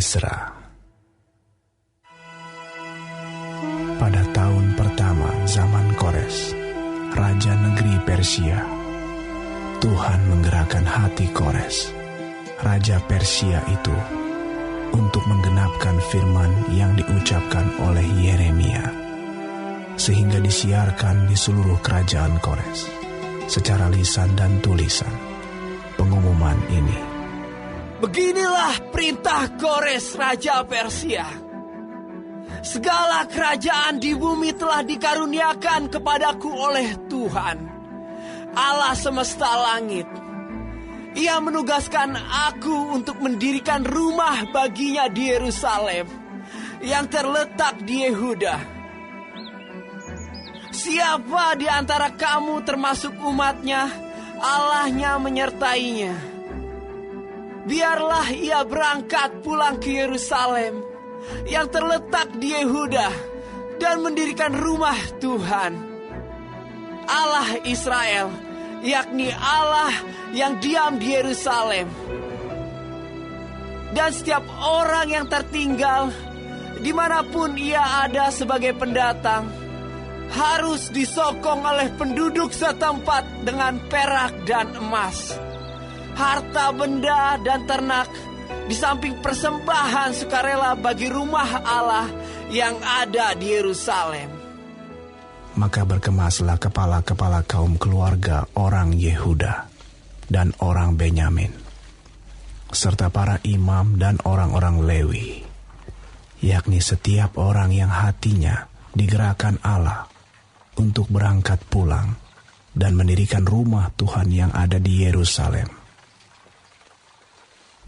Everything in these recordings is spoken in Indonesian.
Ezra. Pada tahun pertama zaman Kores, raja negeri Persia, Tuhan menggerakkan hati Kores, raja Persia itu, untuk menggenapkan firman yang diucapkan oleh Yeremia, sehingga disiarkan di seluruh kerajaan Kores, secara lisan dan tulisan, pengumuman ini. Beginilah perintah Kores raja Persia. Segala kerajaan di bumi telah dikaruniakan kepadaku oleh Tuhan, Allah semesta langit. Ia menugaskan aku untuk mendirikan rumah baginya di Yerusalem, yang terletak di Yehuda. Siapa di antara kamu termasuk umatnya, Allahnya menyertainya. Biarlah ia berangkat pulang ke Yerusalem, yang terletak di Yehuda, dan mendirikan rumah Tuhan, Allah Israel, yakni Allah yang diam di Yerusalem. Dan setiap orang yang tertinggal, dimanapun ia ada sebagai pendatang, harus disokong oleh penduduk setempat dengan perak dan emas, harta benda dan ternak, di samping persembahan sukarela bagi rumah Allah yang ada di Yerusalem. Maka berkemaslah kepala-kepala kaum keluarga orang Yehuda dan orang Benyamin, serta para imam dan orang-orang Lewi, yakni setiap orang yang hatinya digerakkan Allah untuk berangkat pulang dan mendirikan rumah Tuhan yang ada di Yerusalem.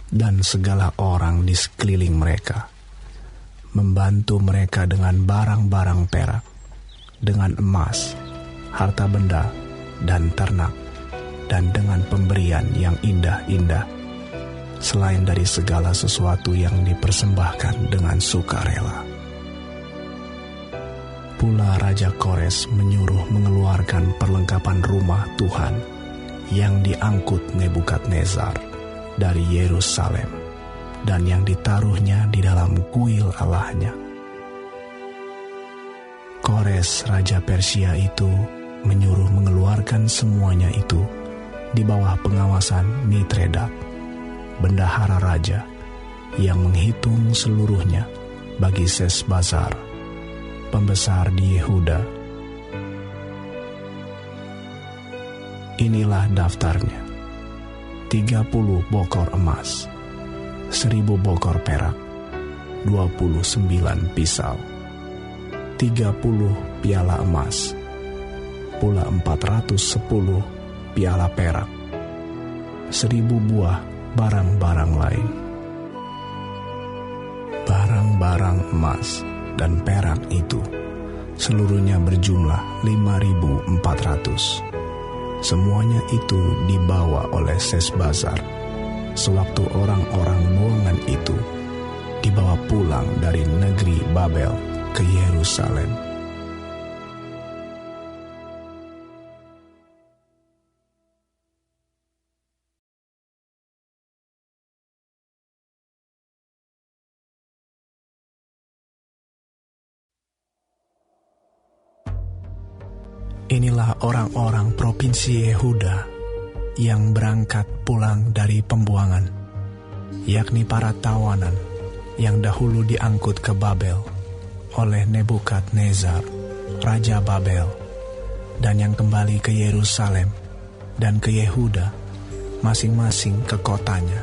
Dan segala orang di sekeliling mereka membantu mereka dengan barang-barang perak, dengan emas, harta benda, dan ternak, dan dengan pemberian yang indah-indah, selain dari segala sesuatu yang dipersembahkan dengan sukarela. Pula Raja Kores menyuruh mengeluarkan perlengkapan rumah Tuhan yang diangkut Nebukadnezar dari Yerusalem, dan yang ditaruhnya di dalam kuil Allahnya. Kores raja Persia itu menyuruh mengeluarkan semuanya itu di bawah pengawasan Mitredat, bendahara raja, yang menghitung seluruhnya bagi Sesbazar, pembesar di Yehuda. Inilah daftarnya: 30 bokor emas, 1000 bokor perak, 29 pisau, 30 piala emas, pula 410 piala perak, 1000 buah barang-barang lain. Barang-barang emas dan perak itu seluruhnya berjumlah 5.400. Semuanya itu dibawa oleh Sesbazar sewaktu orang-orang buangan itu dibawa pulang dari negeri Babel ke Yerusalem. Inilah orang-orang provinsi Yehuda yang berangkat pulang dari pembuangan, yakni para tawanan yang dahulu diangkut ke Babel oleh Nebukadnezar, Raja Babel, dan yang kembali ke Yerusalem dan ke Yehuda, masing-masing ke kotanya.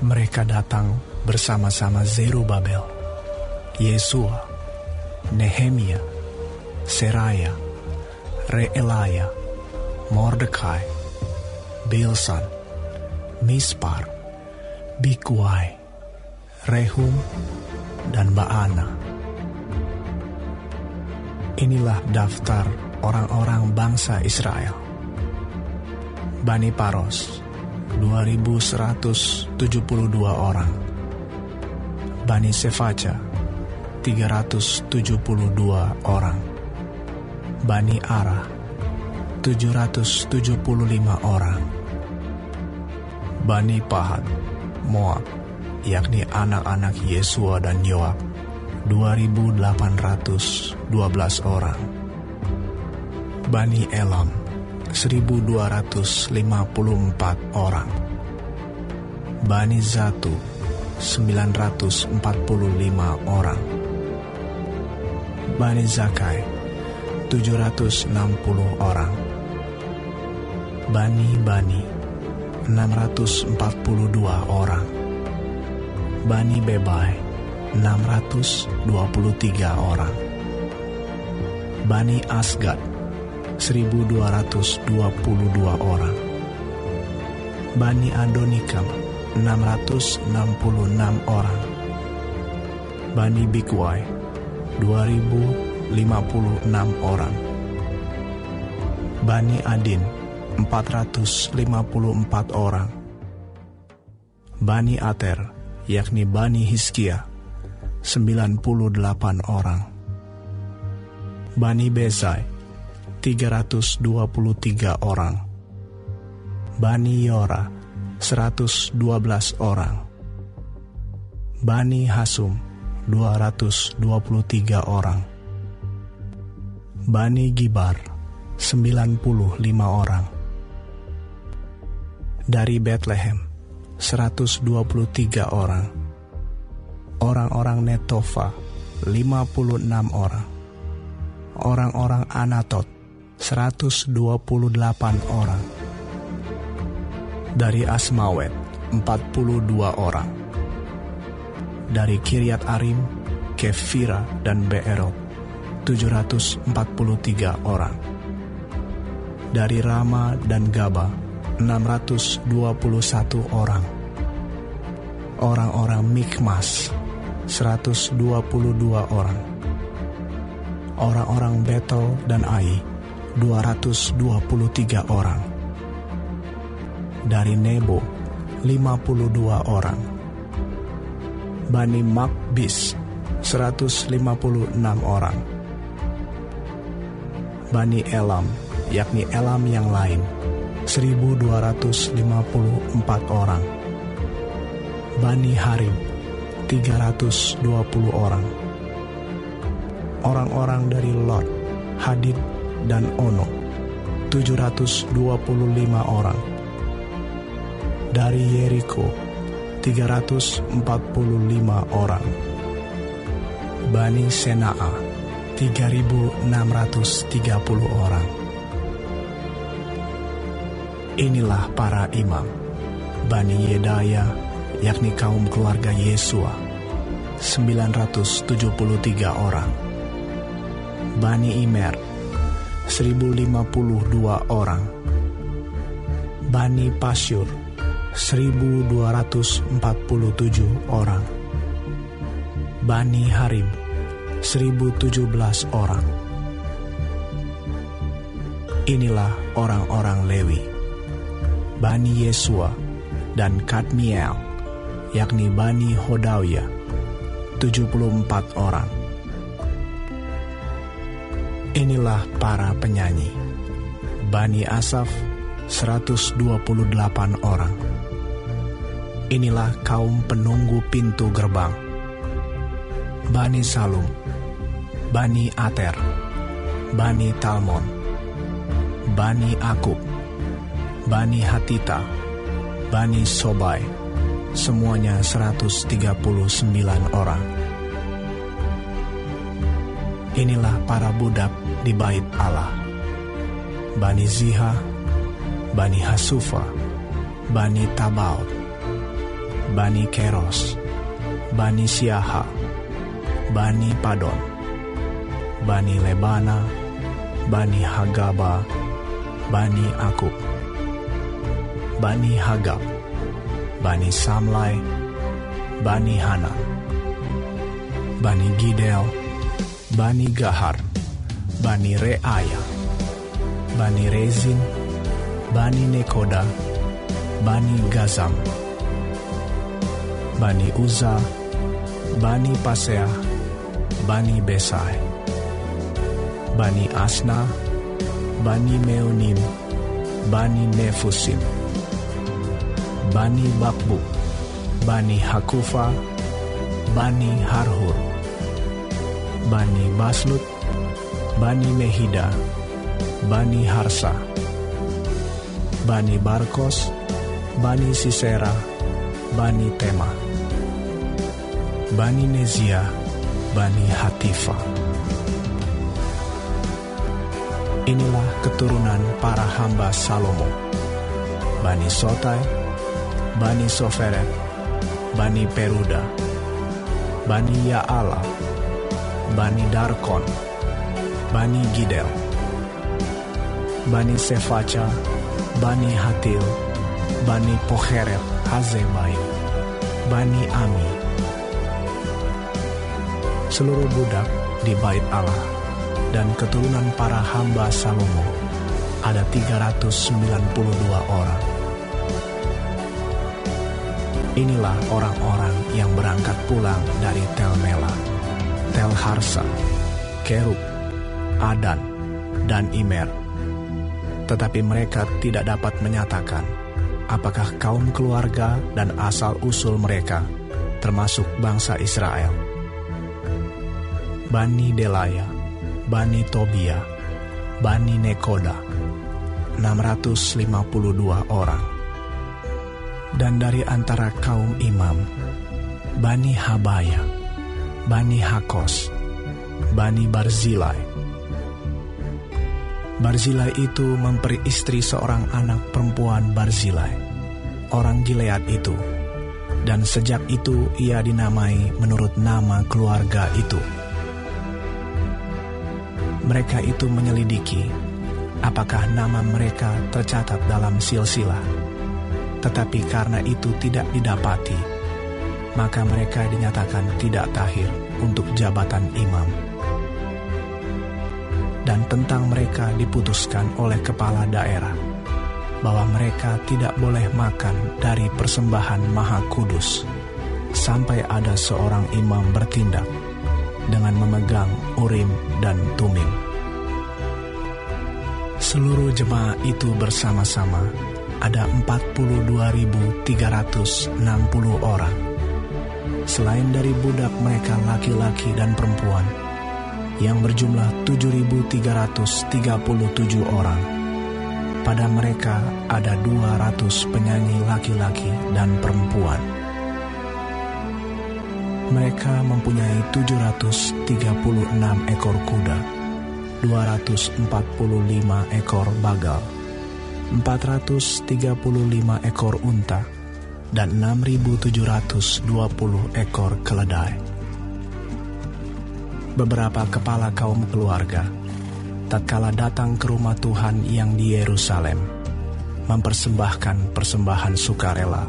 Mereka datang bersama-sama Zerubabel, Yesua, Nehemia, Seraya, Reelaya, Mordekai, Bilsan, Mispar, Bigwai, Rehum, dan Baana. Inilah daftar orang-orang bangsa Israel. Bani Paros, 2.172 orang. Bani Sefaca, 372 orang. Bani Ara, 775 orang. Bani Pahat, Moab, yakni anak-anak Yesua dan Yoab, 2.812 orang. Bani Elam, 1.254 orang. Bani Zatu, 945 orang. Bani Zakai, 760 orang. Bani, 642 orang. Bani Bebai, 623 orang. Bani Asgad, 1.222 orang. Bani Adonikam, 666 orang. Bani Bikwai, 2.056 orang. Bani Adin, 454 orang. Bani Ater, yakni Bani Hizkia, 98 orang. Bani Bezai, 323 orang. Bani Yora, 112 orang. Bani Hasum, 223 orang. Bani Gibar, 95 orang. Dari Bethlehem, 123 orang. Orang-orang Netofa, 56 orang. Orang-orang Anatot, 128 orang. Dari Asmawet, 42 orang. Dari Kiryat Arim, Kefira, dan Beerot, 743 orang. Dari Rama dan Gaba, 621 orang. Orang-orang Mikmas, 122 orang. Orang-orang Betel dan Ai, 223 orang. Dari Nebo, 52 orang. Bani Makbis, 156 orang. Bani Elam, yakni Elam yang lain, 1.254 orang. Bani Harim, 320 orang. Orang-orang dari Lot, Hadid, dan Ono, 725 orang. Dari Yeriko, 345 orang. Bani Sena'a, 3.630 orang. Inilah para imam, Bani Yedaya, yakni kaum keluarga Yesua, 973 orang. Bani Imer, 1.052 orang. Bani Pasyur, 1.247 orang. Bani Harim, 1.017 orang. Inilah orang-orang Lewi, Bani Yesua dan Kadmiel, yakni Bani Hodawia, 74 orang. Inilah para penyanyi, Bani Asaf, 128 orang. Inilah kaum penunggu pintu gerbang, Bani Salum, Bani Ater, Bani Talmon, Bani Akub, Bani Hatita, Bani Sobai, semuanya 139 orang. Inilah para budak di bait Allah, Bani Ziha, Bani Hasufa, Bani Tabaot, Bani Keros, Bani Siaha, Bani Padon, Bani Lebana, Bani Hagaba, Bani Akub, Bani Hagab, Bani Samlai, Bani Hanan, Bani Gidel, Bani Gahar, Bani Reaya, Bani Rezin, Bani Nekoda, Bani Gazam, Bani Uza, Bani Paseah, Bani Besai, Bani Asna, Bani Meonim, Bani Nefusim, Bani Bakbuk, Bani Hakufa, Bani Harhur, Bani Baslut, Bani Mehida, Bani Harsa, Bani Barkos, Bani Sisera, Bani Tema, Bani Nezia, Bani Hatifa. Inilah keturunan para hamba Salomo: Bani Sotai, Bani Soferet, Bani Peruda, Bani Ya'ala, Bani Darkon, Bani Gidel, Bani Sefaca, Bani Hatil, Bani Pocheret Hazebaim, Bani Ami. Seluruh budak di bait Allah dan keturunan para hamba Salomo ada 392 orang. Inilah orang-orang yang berangkat pulang dari Tel Mela, Tel Harsa, Kerub, Adan, dan Imer. Tetapi mereka tidak dapat menyatakan apakah kaum keluarga dan asal-usul mereka termasuk bangsa Israel. Bani Delaya, Bani Tobia, Bani Nekoda, 652 orang. Dan dari antara kaum imam, Bani Habaya, Bani Hakos, Bani Barzilai. Barzilai itu memperi istri seorang anak perempuan Barzilai, orang Gilead itu, dan sejak itu ia dinamai menurut nama keluarga itu. Mereka itu menyelidiki apakah nama mereka tercatat dalam silsilah, tetapi karena itu tidak didapati, maka mereka dinyatakan tidak tahir untuk jabatan imam. Dan tentang mereka diputuskan oleh kepala daerah bahwa mereka tidak boleh makan dari persembahan Maha Kudus sampai ada seorang imam bertindak dengan memegang Urim dan Tumim. Seluruh jemaah itu bersama-sama ada 42.360 orang. Selain dari budak mereka laki-laki dan perempuan, yang berjumlah 7.337 orang. Pada mereka ada 200 penyanyi laki-laki dan perempuan. Mereka mempunyai 736 ekor kuda, 245 ekor bagal, 435 ekor unta, dan 6.720 ekor keledai. Beberapa kepala kaum keluarga tatkala datang ke rumah Tuhan yang di Yerusalem mempersembahkan persembahan sukarela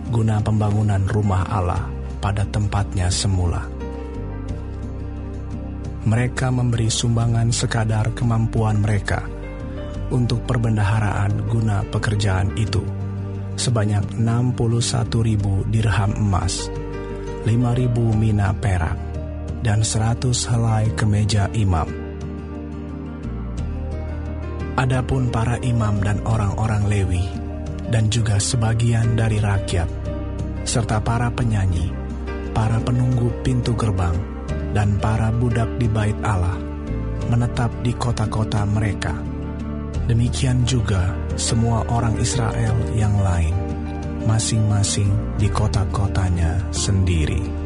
guna pembangunan rumah Allah pada tempatnya semula. Mereka memberi sumbangan sekadar kemampuan mereka untuk perbendaharaan guna pekerjaan itu, sebanyak 61.000 dirham emas, 5.000 mina perak, dan 100 helai kemeja imam. Adapun para imam dan orang-orang Lewi, dan juga sebagian dari rakyat, serta para penyanyi, para penunggu pintu gerbang, dan para budak di bait Allah, menetap di kota-kota mereka. Demikian juga semua orang Israel yang lain, masing-masing di kota-kotanya sendiri.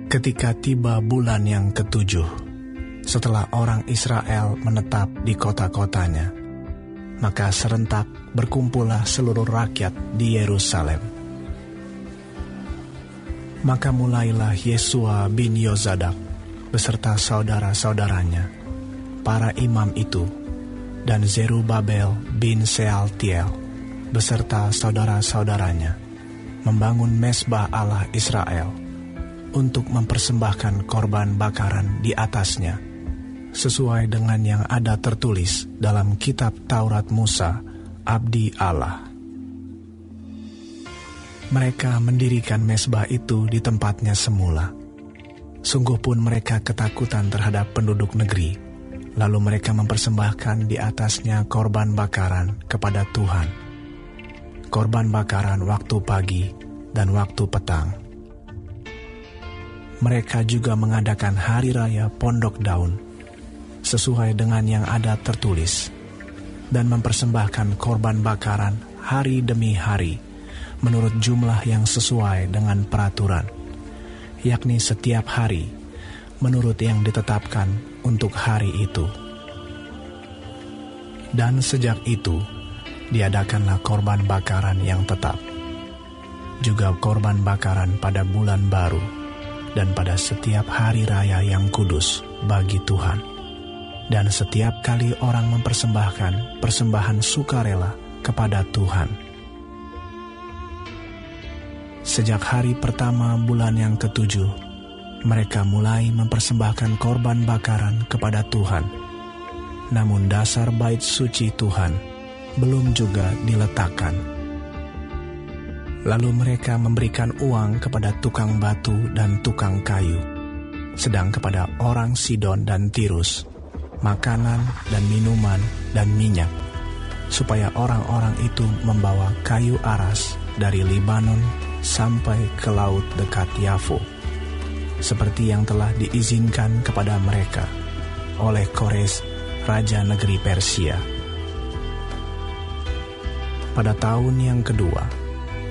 Ketika tiba bulan yang ke-7, setelah orang Israel menetap di kota-kotanya, maka serentak berkumpullah seluruh rakyat di Yerusalem. Maka mulailah Yesua bin Yozadak beserta saudara-saudaranya, para imam itu, dan Zerubabel bin Sealtiel beserta saudara-saudaranya, membangun mezbah Allah Israel untuk mempersembahkan korban bakaran di atasnya, sesuai dengan yang ada tertulis dalam kitab Taurat Musa, abdi Allah. Mereka mendirikan mezbah itu di tempatnya semula. Sungguh pun mereka ketakutan terhadap penduduk negeri, lalu mereka mempersembahkan di atasnya korban bakaran kepada Tuhan. Korban bakaran waktu pagi dan waktu petang. Mereka juga mengadakan hari raya Pondok Daun, sesuai dengan yang ada tertulis, dan mempersembahkan korban bakaran hari demi hari, menurut jumlah yang sesuai dengan peraturan, yakni setiap hari, menurut yang ditetapkan untuk hari itu. Dan sejak itu, diadakanlah korban bakaran yang tetap, juga korban bakaran pada bulan baru, dan pada setiap hari raya yang kudus bagi Tuhan. Dan setiap kali orang mempersembahkan persembahan sukarela kepada Tuhan. Sejak hari pertama bulan yang ke-7, mereka mulai mempersembahkan korban bakaran kepada Tuhan. Namun dasar bait suci Tuhan belum juga diletakkan. Lalu mereka memberikan uang kepada tukang batu dan tukang kayu, sedang kepada orang Sidon dan Tirus, makanan dan minuman dan minyak, supaya orang-orang itu membawa kayu aras dari Libanon sampai ke laut dekat Yafo, seperti yang telah diizinkan kepada mereka oleh Kores, raja negeri Persia. Pada tahun yang kedua,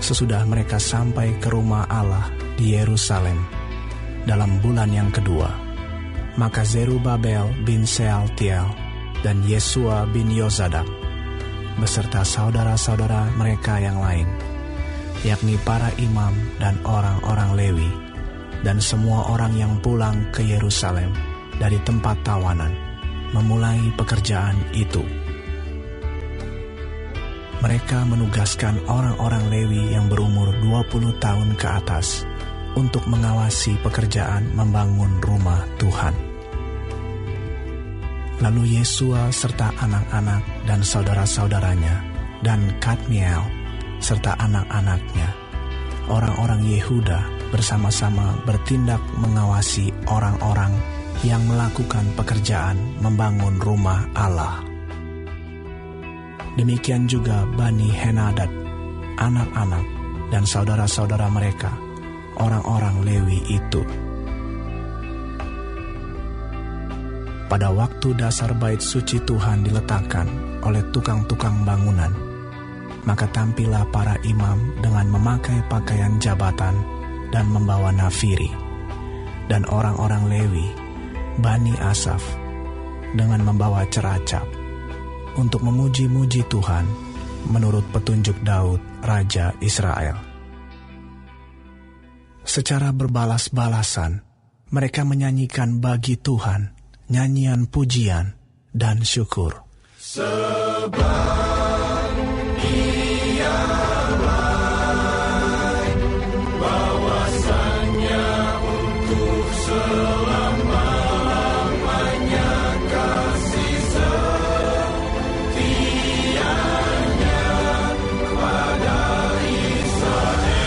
sesudah mereka sampai ke rumah Allah di Yerusalem, dalam bulan yang kedua, maka Zerubabel bin Sealtiel dan Yesua bin Yozadak beserta saudara-saudara mereka yang lain, yakni para imam dan orang-orang Lewi, dan semua orang yang pulang ke Yerusalem dari tempat tawanan, memulai pekerjaan itu. Mereka menugaskan orang-orang Lewi yang berumur 20 tahun ke atas untuk mengawasi pekerjaan membangun rumah Tuhan. Lalu Yesua serta anak-anak dan saudara-saudaranya, dan Kadmiel serta anak-anaknya, orang-orang Yehuda bersama-sama bertindak mengawasi orang-orang yang melakukan pekerjaan membangun rumah Allah. Demikian juga Bani Henadad, anak-anak dan saudara-saudara mereka, orang-orang Lewi itu. Pada waktu dasar bait suci Tuhan diletakkan oleh tukang-tukang bangunan, maka tampillah para imam dengan memakai pakaian jabatan dan membawa nafiri, dan orang-orang Lewi, Bani Asaf, dengan membawa ceracap, untuk memuji-muji Tuhan menurut petunjuk Daud, Raja Israel. Secara berbalas-balasan, mereka menyanyikan bagi Tuhan nyanyian pujian dan syukur. Sebab Ia baik, bahwasannya untuk selama-lamanya kasih setianya kepada Israel.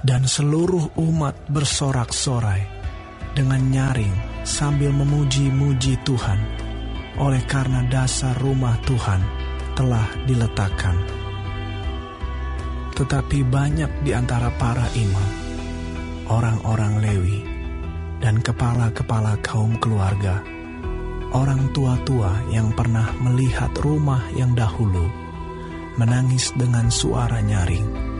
Dan seluruh umat bersorak-sorai dengan nyaring sambil memuji-muji Tuhan, oleh karena dasar rumah Tuhan telah diletakkan. Tetapi banyak di antara para imam, orang-orang Lewi, dan kepala-kepala kaum keluarga, orang tua-tua yang pernah melihat rumah yang dahulu, menangis dengan suara nyaring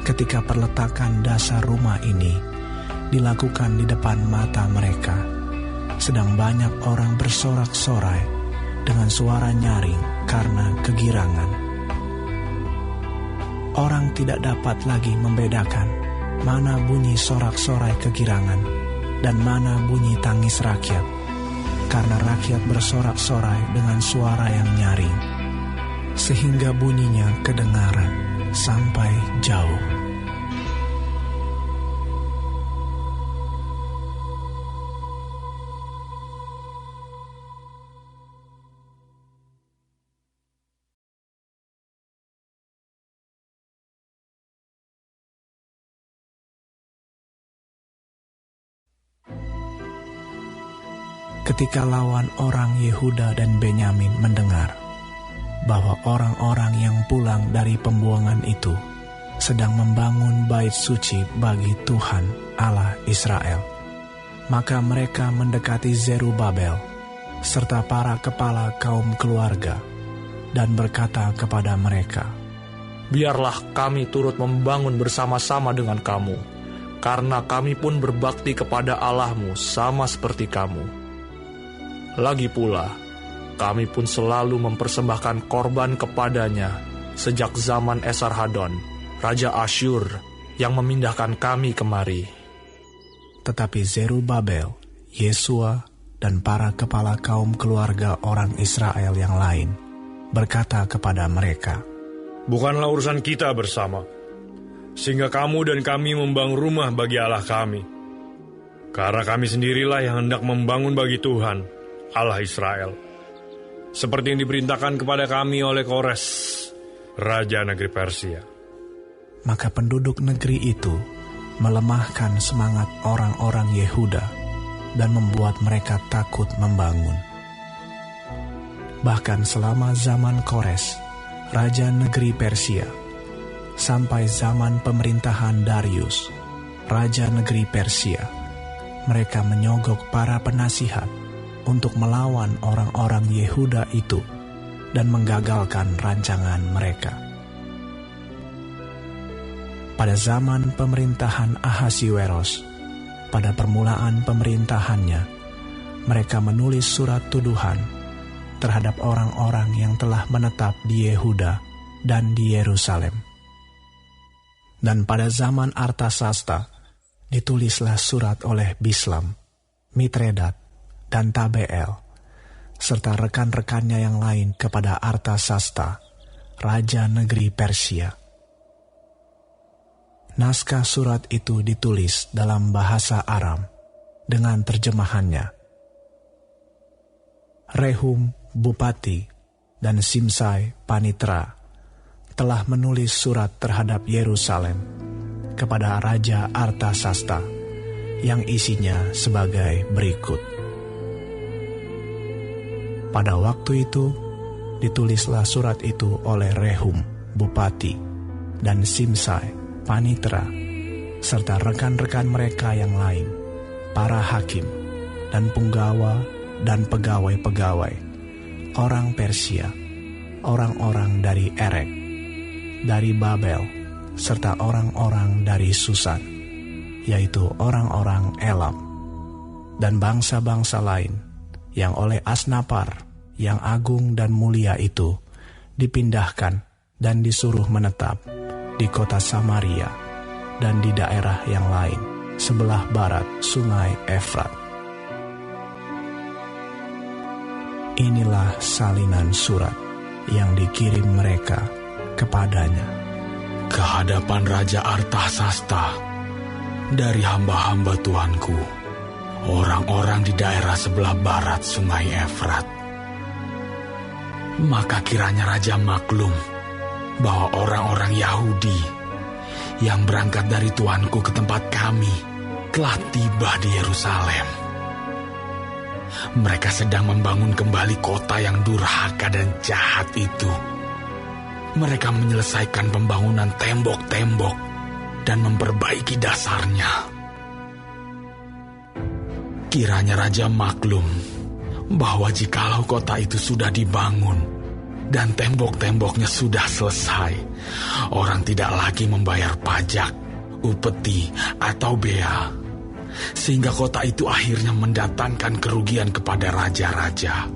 ketika perletakan dasar rumah ini dilakukan di depan mata mereka, sedang banyak orang bersorak-sorai dengan suara nyaring karena kegirangan. Orang tidak dapat lagi membedakan mana bunyi sorak-sorai kegirangan dan mana bunyi tangis rakyat, karena rakyat bersorak-sorai dengan suara yang nyaring, sehingga bunyinya kedengaran sampai jauh. Ketika lawan orang Yehuda dan Benyamin mendengar bahwa orang-orang yang pulang dari pembuangan itu sedang membangun bait suci bagi Tuhan Allah Israel, maka mereka mendekati Zerubabel serta para kepala kaum keluarga dan berkata kepada mereka, "Biarlah kami turut membangun bersama-sama dengan kamu, karena kami pun berbakti kepada Allahmu sama seperti kamu. Lagi pula, kami pun selalu mempersembahkan korban kepadanya sejak zaman Esarhadon, Raja Asyur, yang memindahkan kami kemari." Tetapi Zerubabel, Yesua, dan para kepala kaum keluarga orang Israel yang lain berkata kepada mereka, "Bukanlah urusan kita bersama, sehingga kamu dan kami membangun rumah bagi Allah kami. Karena kami sendirilah yang hendak membangun bagi Tuhan, Allah Israel, seperti yang diperintahkan kepada kami oleh Kores, Raja negeri Persia." Maka penduduk negeri itu melemahkan semangat orang-orang Yehuda dan membuat mereka takut membangun. Bahkan selama zaman Kores, Raja negeri Persia, sampai zaman pemerintahan Darius, Raja negeri Persia, mereka menyogok para penasihat untuk melawan orang-orang Yehuda itu dan menggagalkan rancangan mereka. Pada zaman pemerintahan Ahasiweros, pada permulaan pemerintahannya, mereka menulis surat tuduhan terhadap orang-orang yang telah menetap di Yehuda dan di Yerusalem. Dan pada zaman Artasasta, ditulislah surat oleh Bislam, Mitredat, dan Tabeel, serta rekan-rekannya yang lain kepada Artasasta, Raja negeri Persia. Naskah surat itu ditulis dalam bahasa Aram dengan terjemahannya. Rehum, Bupati, dan Simsai, Panitra, telah menulis surat terhadap Yerusalem kepada Raja Artasasta yang isinya sebagai berikut. Pada waktu itu, ditulislah surat itu oleh Rehum, Bupati, dan Simsai, Panitra, serta rekan-rekan mereka yang lain, para hakim, dan punggawa, dan pegawai-pegawai, orang Persia, orang-orang dari Erek, dari Babel, serta orang-orang dari Susan, yaitu orang-orang Elam, dan bangsa-bangsa lain, yang oleh Asnapar yang agung dan mulia itu dipindahkan dan disuruh menetap di kota Samaria dan di daerah yang lain sebelah barat sungai Efrat. Inilah salinan surat yang dikirim mereka kepadanya. Ke hadapan Raja Artasasta dari hamba-hamba Tuanku, orang-orang di daerah sebelah barat sungai Efrat. Maka kiranya Raja maklum bahwa orang-orang Yahudi yang berangkat dari Tuanku ke tempat kami telah tiba di Yerusalem. Mereka sedang membangun kembali kota yang durhaka dan jahat itu. Mereka menyelesaikan pembangunan tembok-tembok dan memperbaiki dasarnya. Kiranya Raja maklum bahwa jikalau kota itu sudah dibangun dan tembok-temboknya sudah selesai, orang tidak lagi membayar pajak, upeti, atau bea, sehingga kota itu akhirnya mendatangkan kerugian kepada raja-raja.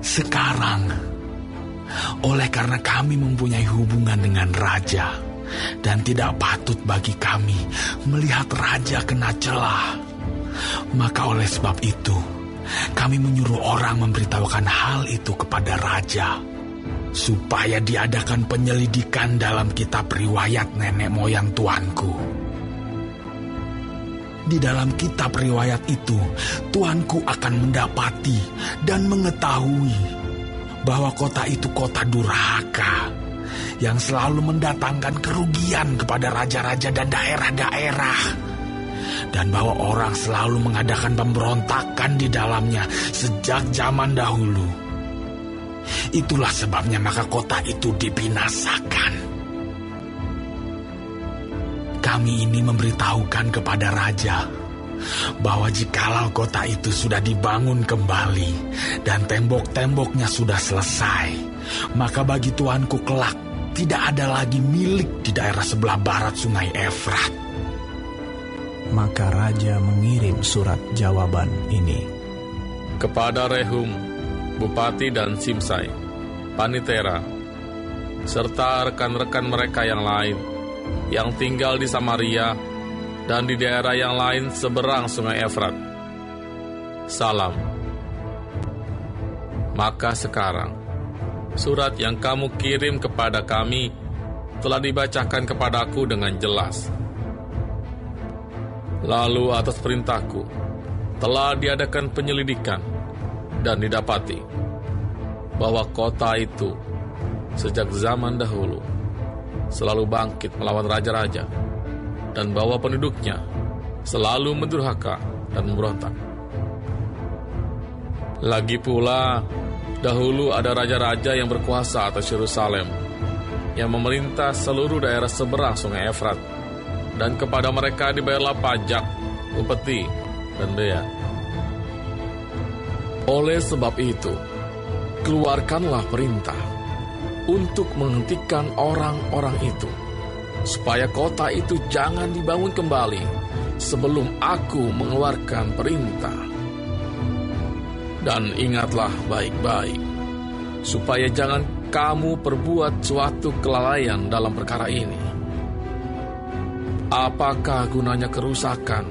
Sekarang, oleh karena kami mempunyai hubungan dengan raja, dan tidak patut bagi kami melihat raja kena celah, maka oleh sebab itu, kami menyuruh orang memberitahukan hal itu kepada raja. supaya diadakan penyelidikan dalam kitab riwayat nenek moyang tuanku. Di dalam kitab riwayat itu, tuanku akan mendapati dan mengetahui bahwa kota itu kota durhaka yang selalu mendatangkan kerugian kepada raja-raja dan daerah-daerah, dan bahwa orang selalu mengadakan pemberontakan di dalamnya sejak zaman dahulu. Itulah sebabnya maka kota itu dibinasakan. Kami ini memberitahukan kepada raja bahwa jikalau kota itu sudah dibangun kembali dan tembok-temboknya sudah selesai, maka bagi tuanku kelak tidak ada lagi milik di daerah sebelah barat sungai Efrat. Maka raja mengirim surat jawaban ini kepada Rehum, bupati, dan Simsai, panitera, serta rekan-rekan mereka yang lain yang tinggal di Samaria dan di daerah yang lain seberang sungai Efrat. Salam. Maka sekarang, surat yang kamu kirim kepada kami telah dibacakan kepadaku dengan jelas. Lalu atas perintahku, telah diadakan penyelidikan dan didapati bahwa kota itu sejak zaman dahulu selalu bangkit melawan raja-raja, dan bahwa penduduknya selalu mendurhaka dan memberontak. Lagi pula, dahulu ada raja-raja yang berkuasa atas Yerusalem, yang memerintah seluruh daerah seberang sungai Efrat, dan kepada mereka dibayarlah pajak, upeti, dan bea. Oleh sebab itu, keluarkanlah perintah untuk menghentikan orang-orang itu, supaya kota itu jangan dibangun kembali sebelum aku mengeluarkan perintah. Dan ingatlah baik-baik, supaya jangan kamu perbuat suatu kelalaian dalam perkara ini. Apakah gunanya kerusakan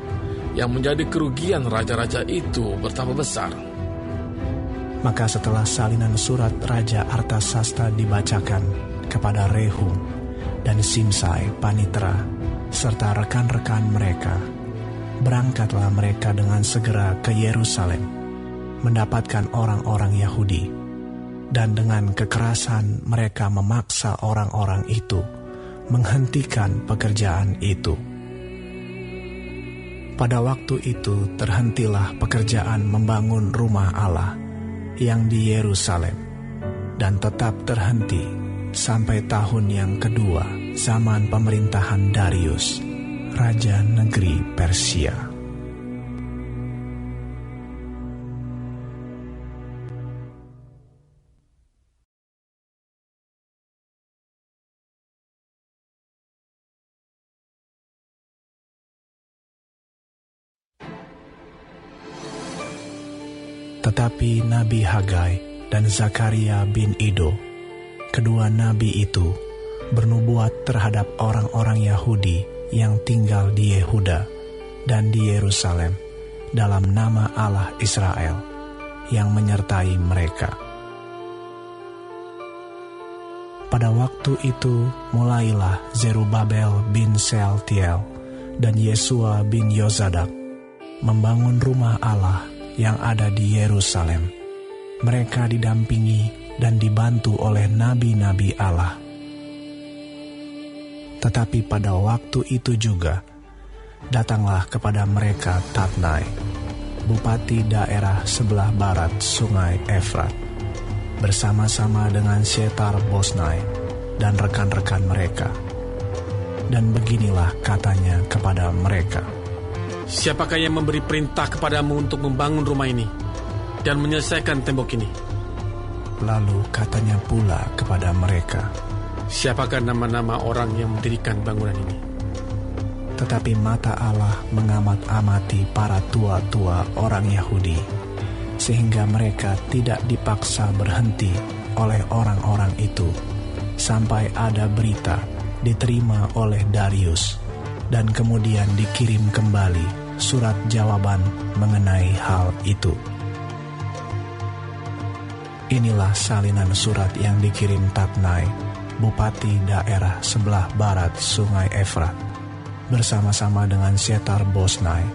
yang menjadi kerugian raja-raja itu bertambah besar? Maka setelah salinan surat Raja Artasasta dibacakan kepada Rehum dan Simsai panitera serta rekan-rekan mereka, berangkatlah mereka dengan segera ke Yerusalem, mendapatkan orang-orang Yahudi, dan dengan kekerasan mereka memaksa orang-orang itu menghentikan pekerjaan itu. Pada waktu itu terhentilah pekerjaan membangun rumah Allah yang di Yerusalem, dan tetap terhenti sampai tahun yang kedua zaman pemerintahan Darius, Raja Negeri Persia. Tetapi Nabi Hagai dan Zakaria bin Ido, kedua nabi itu, bernubuat terhadap orang-orang Yahudi yang tinggal di Yehuda dan di Yerusalem dalam nama Allah Israel yang menyertai mereka. Pada waktu itu mulailah Zerubabel bin Sealtiel dan Yesua bin Yozadak membangun rumah Allah yang ada di Yerusalem. Mereka didampingi dan dibantu oleh nabi-nabi Allah. Tetapi pada waktu itu juga, datanglah kepada mereka Tatnai, bupati daerah sebelah barat sungai Efrat, bersama-sama dengan Setar-Bosnai dan rekan-rekan mereka. Dan beginilah katanya kepada mereka, "Siapakah yang memberi perintah kepadamu untuk membangun rumah ini dan menyelesaikan tembok ini?" Lalu katanya pula kepada mereka, "Siapakah nama-nama orang yang mendirikan bangunan ini?" Tetapi mata Allah mengamat-amati para tua-tua orang Yahudi, sehingga mereka tidak dipaksa berhenti oleh orang-orang itu, sampai ada berita diterima oleh Darius, dan kemudian dikirim kembali surat jawaban mengenai hal itu. Inilah salinan surat yang dikirim Tatnai, bupati daerah sebelah barat Sungai Efrat, bersama-sama dengan Setar-Bosnai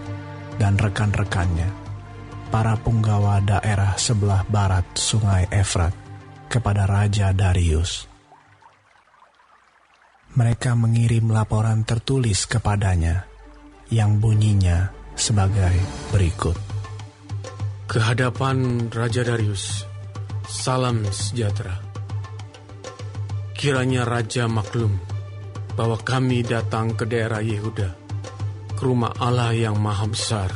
dan rekan-rekannya, para punggawa daerah sebelah barat Sungai Efrat, kepada Raja Darius. Mereka mengirim laporan tertulis kepadanya, yang bunyinya sebagai berikut. Kehadapan Raja Darius, salam sejahtera. Kiranya Raja maklum bahwa kami datang ke daerah Yehuda, ke rumah Allah yang maha besar.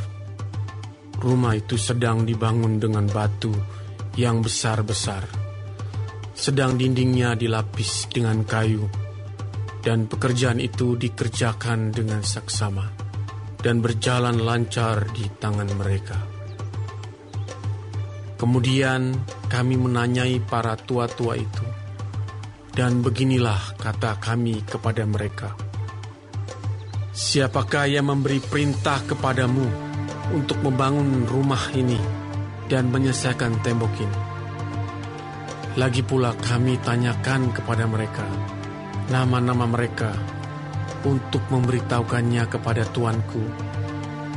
Rumah itu sedang dibangun dengan batu yang besar-besar. Sedang dindingnya dilapis dengan kayu, dan pekerjaan itu dikerjakan dengan saksama dan berjalan lancar di tangan mereka. Kemudian kami menanyai para tua-tua itu, dan beginilah kata kami kepada mereka. Siapakah yang memberi perintah kepadamu untuk membangun rumah ini dan menyelesaikan tembok ini? Lagi pula kami tanyakan kepada mereka nama-nama mereka untuk memberitahukannya kepada tuanku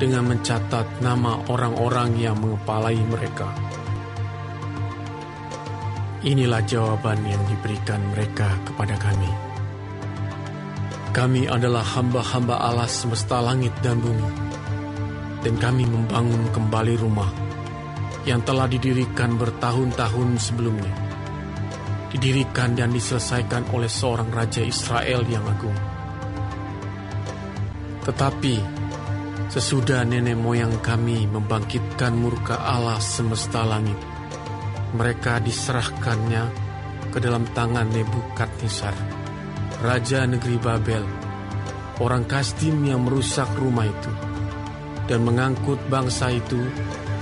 dengan mencatat nama orang-orang yang mengepalai mereka. Inilah jawaban yang diberikan mereka kepada kami. Kami adalah hamba-hamba Allah semesta langit dan bumi, dan kami membangun kembali rumah yang telah didirikan bertahun-tahun sebelumnya. Didirikan dan diselesaikan oleh seorang Raja Israel yang agung. Tetapi sesudah nenek moyang kami membangkitkan murka Allah semesta langit, mereka diserahkannya ke dalam tangan Nebukadnezar, Raja negeri Babel, orang Kasdim yang merusak rumah itu, dan mengangkut bangsa itu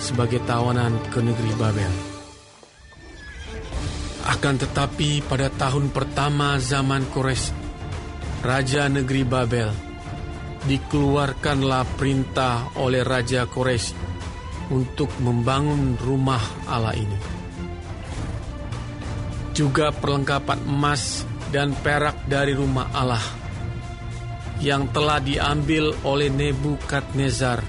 sebagai tawanan ke negeri Babel. Akan tetapi pada tahun pertama zaman Kores, Raja negeri Babel, dikeluarkanlah perintah oleh Raja Kores untuk membangun rumah Allah ini. Juga perlengkapan emas dan perak dari rumah Allah yang telah diambil oleh Nebukadnezar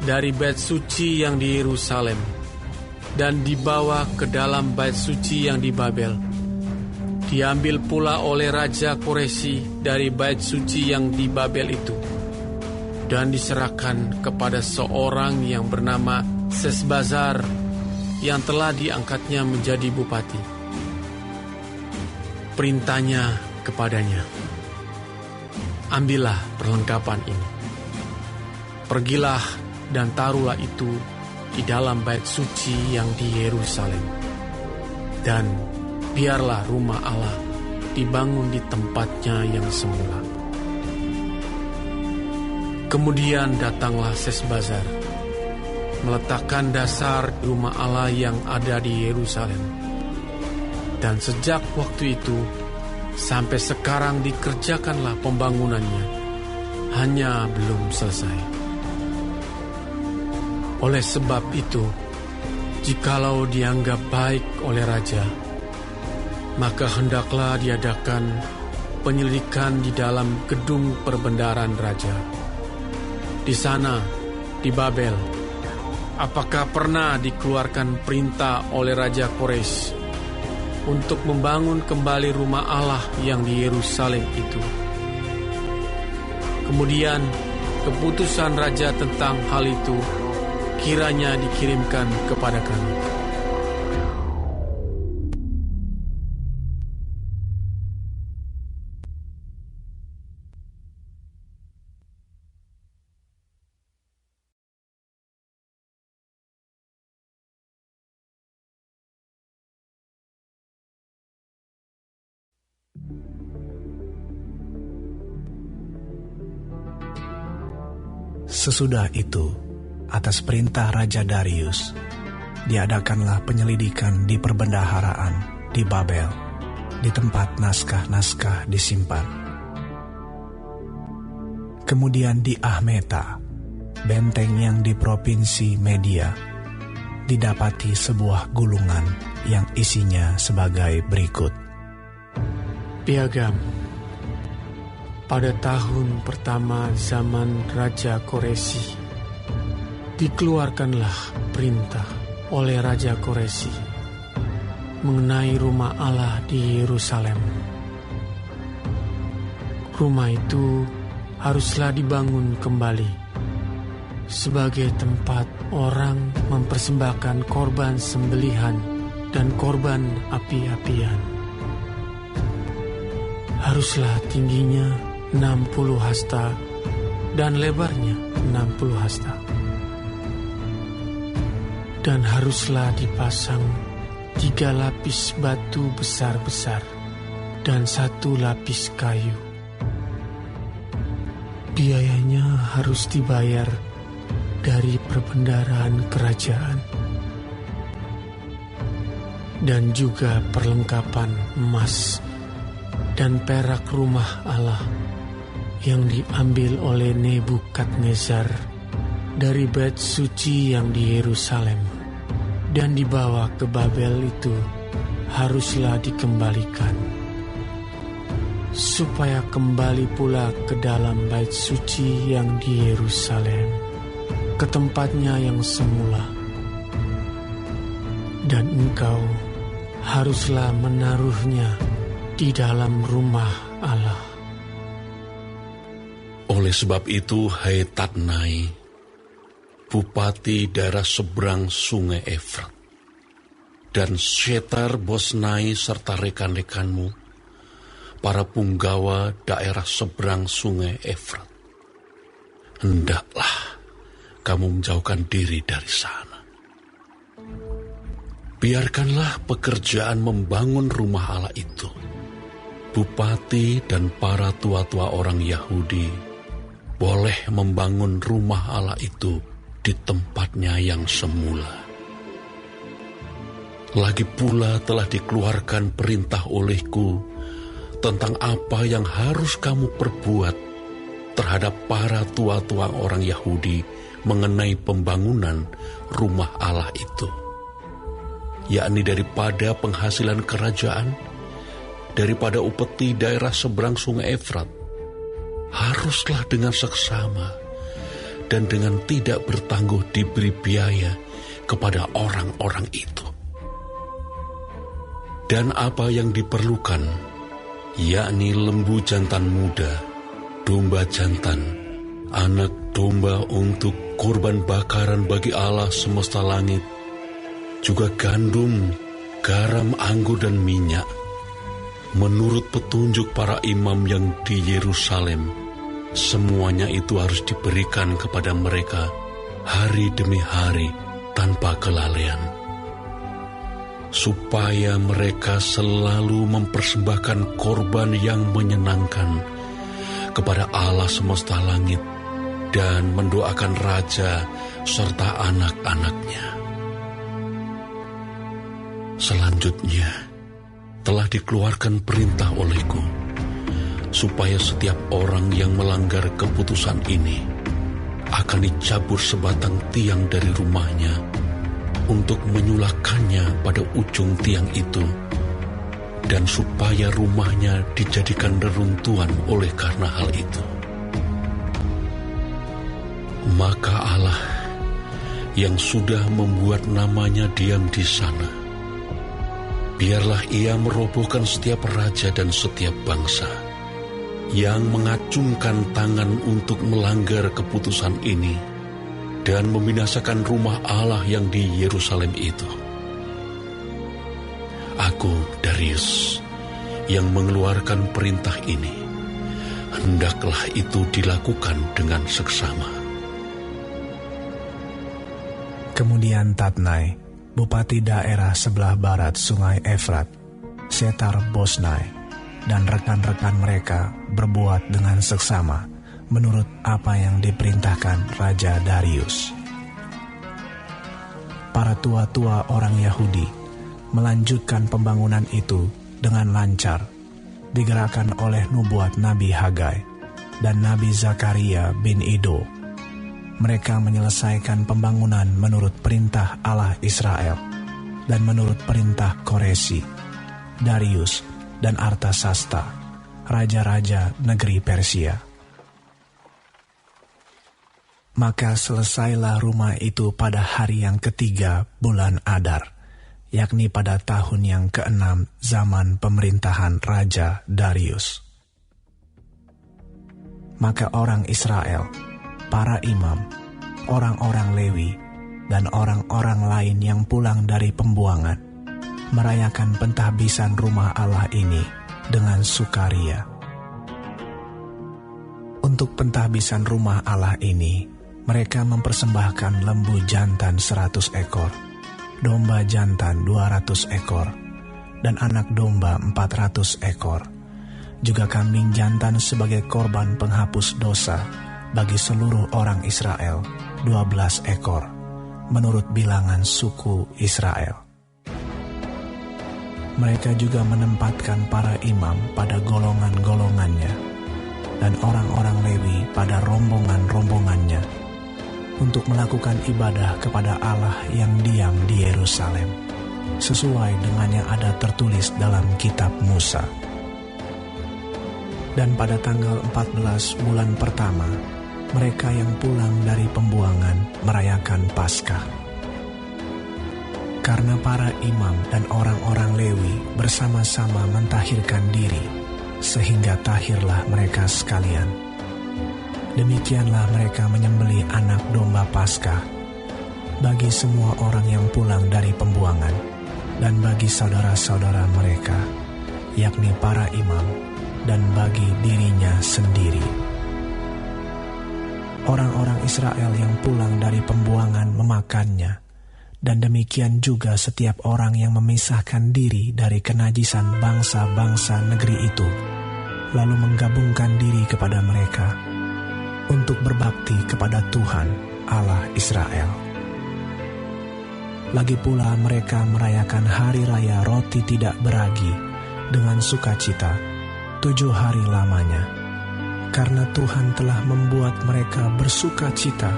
dari bait suci yang di Yerusalem dan dibawa ke dalam bait suci yang di Babel. Diambil pula oleh Raja Koresi dari bait suci yang di Babel itu dan diserahkan kepada seorang yang bernama Sesbazar yang telah diangkatnya menjadi bupati. Perintahnya kepadanya, ambillah perlengkapan ini, pergilah dan taruhlah itu di dalam bait suci yang di Yerusalem, dan biarlah rumah Allah dibangun di tempatnya yang semula. Kemudian datanglah Sesbazar, meletakkan dasar rumah Allah yang ada di Yerusalem. Dan sejak waktu itu sampai sekarang dikerjakanlah pembangunannya, hanya belum selesai. Oleh sebab itu, jikalau dianggap baik oleh raja, maka hendaklah diadakan penyelidikan di dalam gedung perbendaharaan raja. Di sana, di Babel, apakah pernah dikeluarkan perintah oleh Raja Kores untuk membangun kembali rumah Allah yang di Yerusalem itu? Kemudian keputusan raja tentang hal itu kiranya dikirimkan kepada kami. Sesudah itu, atas perintah Raja Darius, diadakanlah penyelidikan di perbendaharaan di Babel, di tempat naskah-naskah disimpan. Kemudian di Ahmeta, benteng yang di provinsi Media, didapati sebuah gulungan yang isinya sebagai berikut. Piagam. Pada tahun pertama zaman Raja Koresi, dikeluarkanlah perintah oleh Raja Koresi mengenai rumah Allah di Yerusalem. Rumah itu haruslah dibangun kembali sebagai tempat orang mempersembahkan korban sembelihan dan korban api-apian. Haruslah tingginya 60 hasta dan lebarnya 60 hasta. Dan haruslah dipasang 3 lapis batu besar-besar dan 1 lapis kayu. Biayanya harus dibayar dari perbendaharaan kerajaan, dan juga perlengkapan emas dan perak rumah Allah yang diambil oleh Nebukadnezar dari bait suci yang di Yerusalem dan dibawa ke Babel itu haruslah dikembalikan, supaya kembali pula ke dalam bait suci yang di Yerusalem, ke tempatnya yang semula. Dan engkau haruslah menaruhnya di dalam rumah Allah. Oleh sebab itu, hai Tatnai, bupati daerah seberang sungai Efrat, dan Setar-Bosnai serta rekan-rekanmu, para punggawa daerah seberang sungai Efrat, hendaklah kamu menjauhkan diri dari sana. Biarkanlah pekerjaan membangun rumah Allah itu. Bupati dan para tua-tua orang Yahudi boleh membangun rumah Allah itu di tempatnya yang semula. Lagi pula telah dikeluarkan perintah olehku tentang apa yang harus kamu perbuat terhadap para tua-tua orang Yahudi mengenai pembangunan rumah Allah itu, yakni daripada penghasilan kerajaan, daripada upeti daerah seberang sungai Efrat, haruslah dengan seksama dan dengan tidak bertangguh diberi biaya kepada orang-orang itu. Dan apa yang diperlukan, yakni lembu jantan muda, domba jantan, anak domba untuk korban bakaran bagi Allah semesta langit, juga gandum, garam, anggur, dan minyak, menurut petunjuk para imam yang di Yerusalem. Semuanya itu harus diberikan kepada mereka hari demi hari tanpa kelalaian, supaya mereka selalu mempersembahkan korban yang menyenangkan kepada Allah semesta langit dan mendoakan raja serta anak-anaknya. Selanjutnya, telah dikeluarkan perintah olehku, supaya setiap orang yang melanggar keputusan ini akan dicabut sebatang tiang dari rumahnya untuk menyulakannya pada ujung tiang itu, dan supaya rumahnya dijadikan reruntuhan oleh karena hal itu. Maka Allah yang sudah membuat namanya diam di sana, biarlah ia merobohkan setiap raja dan setiap bangsa yang mengacungkan tangan untuk melanggar keputusan ini dan membinasakan rumah Allah yang di Yerusalem itu. Aku, Darius, yang mengeluarkan perintah ini, hendaklah itu dilakukan dengan seksama. Kemudian Tatnai, bupati daerah sebelah barat sungai Efrat, Setar-Bosnai, dan rekan-rekan mereka berbuat dengan seksama menurut apa yang diperintahkan Raja Darius. Para tua-tua orang Yahudi melanjutkan pembangunan itu dengan lancar, digerakkan oleh nubuat Nabi Hagai dan Nabi Zakaria bin Ido. Mereka menyelesaikan pembangunan menurut perintah Allah Israel dan menurut perintah Koresi, Darius, dan Artasasta, raja-raja negeri Persia. Maka selesailah rumah itu pada hari yang ketiga bulan Adar, yakni pada tahun yang ke-6 zaman pemerintahan Raja Darius. Maka orang Israel, para imam, orang-orang Lewi, dan orang-orang lain yang pulang dari pembuangan, merayakan pentahbisan rumah Allah ini dengan sukaria. Untuk pentahbisan rumah Allah ini, mereka mempersembahkan lembu jantan 100 ekor, domba jantan 200 ekor, dan anak domba 400 ekor. Juga kambing jantan sebagai korban penghapus dosa bagi seluruh orang Israel, 12 ekor, menurut bilangan suku Israel. Mereka juga menempatkan para imam pada golongan-golongannya, dan orang-orang Lewi pada rombongan-rombongannya, untuk melakukan ibadah kepada Allah yang diam di Yerusalem, sesuai dengan yang ada tertulis dalam kitab Musa. Dan pada tanggal 14 bulan pertama, mereka yang pulang dari pembuangan merayakan Paskah. Karena para imam dan orang-orang Lewi bersama-sama mentahirkan diri, sehingga tahirlah mereka sekalian. Demikianlah mereka menyembelih anak domba Paskah bagi semua orang yang pulang dari pembuangan dan bagi saudara-saudara mereka, yakni para imam, dan bagi dirinya sendiri. Orang-orang Israel yang pulang dari pembuangan memakannya, dan demikian juga setiap orang yang memisahkan diri dari kenajisan bangsa-bangsa negeri itu, lalu menggabungkan diri kepada mereka untuk berbakti kepada Tuhan Allah Israel. Lagi pula mereka merayakan hari raya roti tidak beragi dengan sukacita 7 hari lamanya, karena Tuhan telah membuat mereka bersuka cita.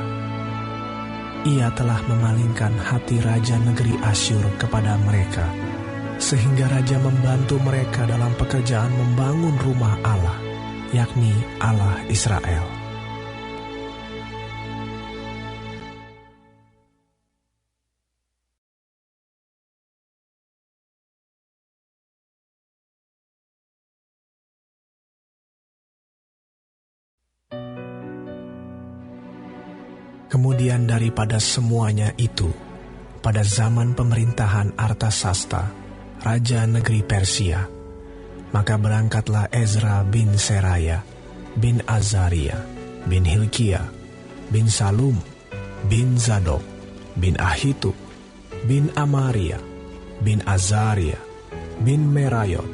Ia telah memalingkan hati raja negeri Asyur kepada mereka, sehingga raja membantu mereka dalam pekerjaan membangun rumah Allah, yakni Allah Israel. Kemudian daripada semuanya itu, pada zaman pemerintahan Artasasta, raja negeri Persia, maka berangkatlah Ezra bin Seraya, bin Azaria, bin Hilkia, bin Salum, bin Zadok, bin Ahitub, bin Amaria, bin Azaria, bin Merayot,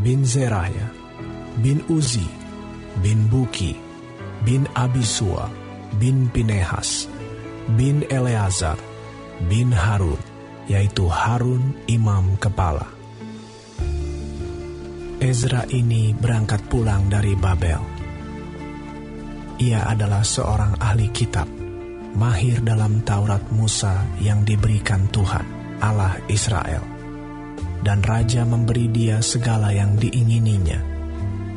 bin Zeraya, bin Uzi, bin Buki, bin Abisua, bin Pinehas, bin Eleazar, bin Harun, yaitu Harun imam kepala. Ezra ini berangkat pulang dari Babel. Ia adalah seorang ahli kitab, mahir dalam Taurat Musa yang diberikan Tuhan, Allah Israel. Dan raja memberi dia segala yang diingininya,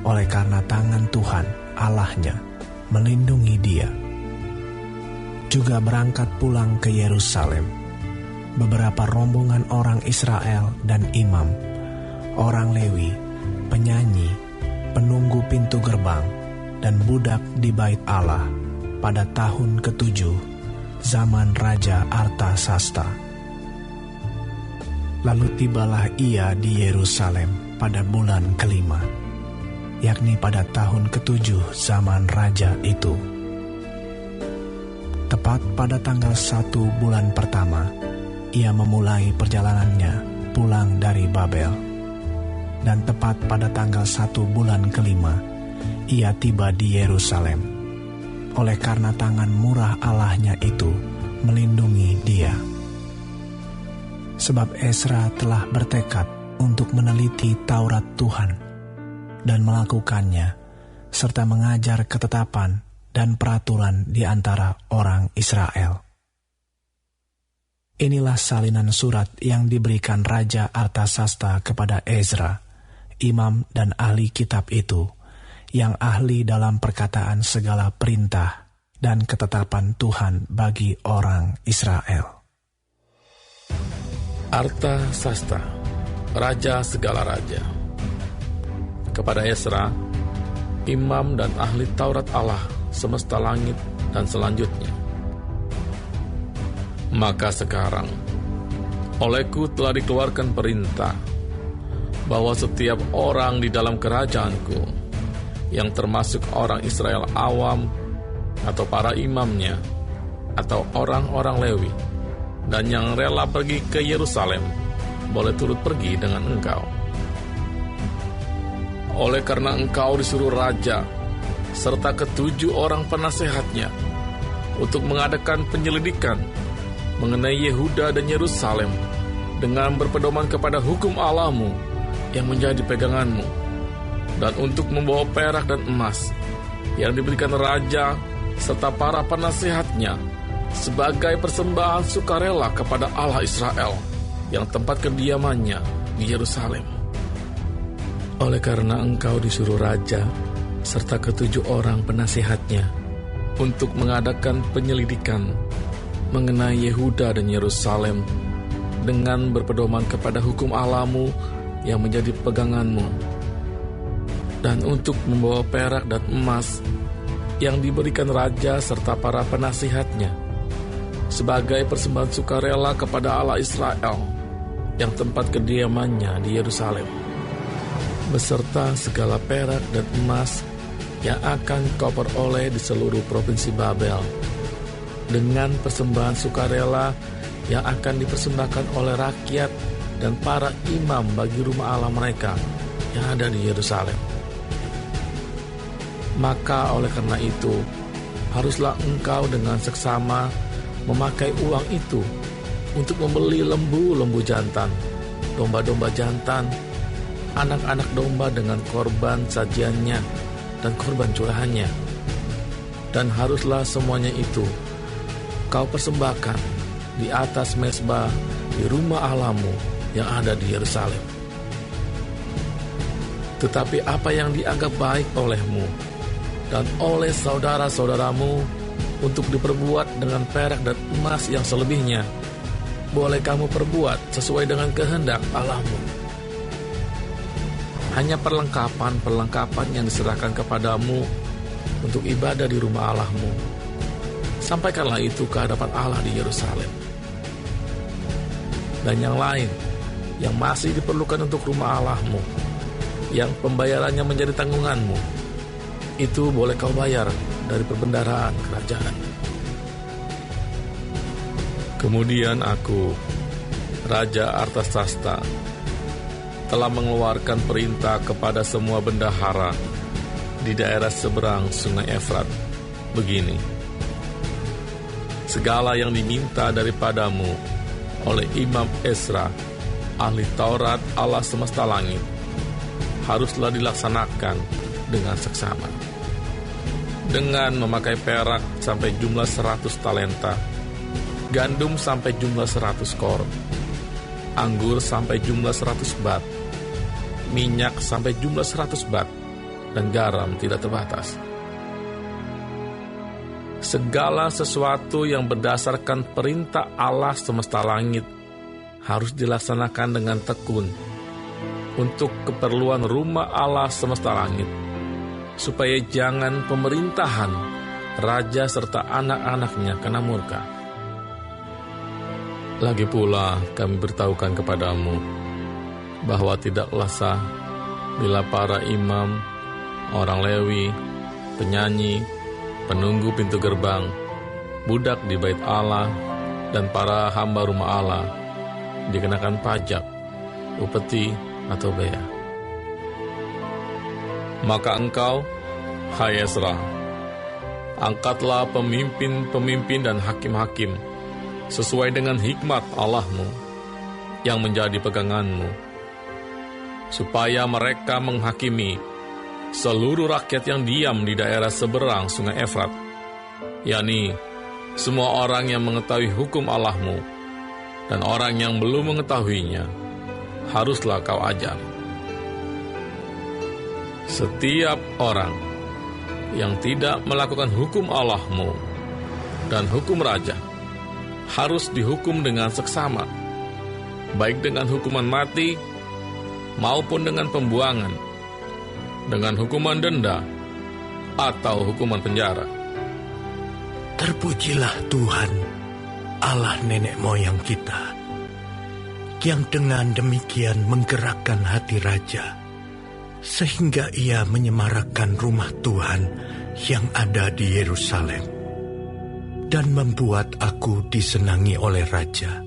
oleh karena tangan Tuhan, Allahnya, melindungi dia. Juga berangkat pulang ke Yerusalem beberapa rombongan orang Israel dan imam, orang Lewi, penyanyi, penunggu pintu gerbang, dan budak di bait Allah pada tahun ke-7 zaman Raja Artasasta. Lalu tibalah ia di Yerusalem pada bulan ke-5, yakni pada tahun ke-7 zaman Raja itu. Tepat pada tanggal 1 bulan pertama, ia memulai perjalanannya pulang dari Babel. Dan tepat pada tanggal 1 bulan ke-5, ia tiba di Yerusalem, oleh karena tangan murah Allahnya itu melindungi dia. Sebab Ezra telah bertekad untuk meneliti Taurat Tuhan dan melakukannya, serta mengajar ketetapan dan peraturan di antara orang Israel. Inilah salinan surat yang diberikan Raja Artasasta kepada Ezra, imam dan ahli kitab itu, yang ahli dalam perkataan segala perintah dan ketetapan Tuhan bagi orang Israel. Artasasta, Raja segala raja, kepada Ezra, imam dan ahli Taurat Allah semesta langit dan selanjutnya. Maka sekarang, olehku telah dikeluarkan perintah bahwa setiap orang di dalam kerajaanku, yang termasuk orang Israel awam, atau para imamnya, atau orang-orang Lewi, dan yang rela pergi ke Yerusalem, boleh turut pergi dengan engkau. Oleh karena engkau disuruh raja, serta ketujuh orang penasehatnya, untuk mengadakan penyelidikan mengenai Yehuda dan Yerusalem, dengan berpedoman kepada hukum Allahmu yang menjadi peganganmu, dan untuk membawa perak dan emas yang diberikan raja serta para penasehatnya sebagai persembahan sukarela kepada Allah Israel yang tempat kediamannya di Yerusalem. Oleh karena engkau disuruh raja serta ketujuh orang penasehatnya untuk mengadakan penyelidikan mengenai Yehuda dan Yerusalem dengan berpedoman kepada hukum Allahmu yang menjadi peganganmu, dan untuk membawa perak dan emas yang diberikan raja serta para penasihatnya sebagai persembahan sukarela kepada Allah Israel yang tempat kediamannya di Yerusalem, beserta segala perak dan emas yang akan kau peroleh di seluruh provinsi Babel, dengan persembahan sukarela yang akan dipersembahkan oleh rakyat dan para imam bagi rumah Allah mereka yang ada di Yerusalem. Maka oleh karena itu, haruslah engkau dengan seksama memakai uang itu untuk membeli lembu-lembu jantan, domba-domba jantan, anak-anak domba dengan korban sajiannya dan korban curahannya. Dan haruslah semuanya itu kau persembahkan di atas mezbah di rumah Allahmu yang ada di Yerusalem. Tetapi apa yang dianggap baik olehmu dan oleh saudara-saudaramu untuk diperbuat dengan perak dan emas yang selebihnya, boleh kamu perbuat sesuai dengan kehendak Allahmu. Hanya perlengkapan-perlengkapan yang diserahkan kepadamu untuk ibadah di rumah Allahmu, sampaikanlah itu ke hadapan Allah di Yerusalem. Dan yang lain yang masih diperlukan untuk rumah Allahmu, yang pembayarannya menjadi tanggunganmu, itu boleh kau bayar dari perbendaharaan kerajaan. Kemudian aku, Raja Artasasta, telah mengeluarkan perintah kepada semua bendahara di daerah seberang Sungai Efrat, begini: segala yang diminta daripadamu oleh Imam Ezra, ahli Taurat Allah semesta langit, haruslah dilaksanakan dengan seksama. Dengan memakai perak sampai jumlah 100 talenta, gandum sampai jumlah 100 kor, anggur sampai jumlah 100 bat, minyak sampai jumlah 100 bat, dan garam tidak terbatas. Segala sesuatu yang berdasarkan perintah Allah semesta langit harus dilaksanakan dengan tekun untuk keperluan rumah Allah semesta langit, supaya jangan pemerintahan raja serta anak-anaknya kena murka. Lagi pula kami beritahukan kepadamu bahwa tidaklah sah bila para imam, orang Lewi, penyanyi, penunggu pintu gerbang, budak di bait Allah, dan para hamba rumah Allah dikenakan pajak, upeti, atau bea. Maka engkau, hai Ezra, angkatlah pemimpin-pemimpin dan hakim-hakim sesuai dengan hikmat Allahmu yang menjadi peganganmu, supaya mereka menghakimi seluruh rakyat yang diam di daerah seberang Sungai Efrat, yakni semua orang yang mengetahui hukum Allahmu dan orang yang belum mengetahuinya haruslah kau ajar. Setiap orang yang tidak melakukan hukum Allahmu dan hukum raja harus dihukum dengan seksama, baik dengan hukuman mati maupun dengan pembuangan, dengan hukuman denda atau hukuman penjara. Terpujilah Tuhan, Allah nenek moyang kita, yang dengan demikian menggerakkan hati raja, sehingga ia menyemarakkan rumah Tuhan yang ada di Yerusalem, dan membuat aku disenangi oleh raja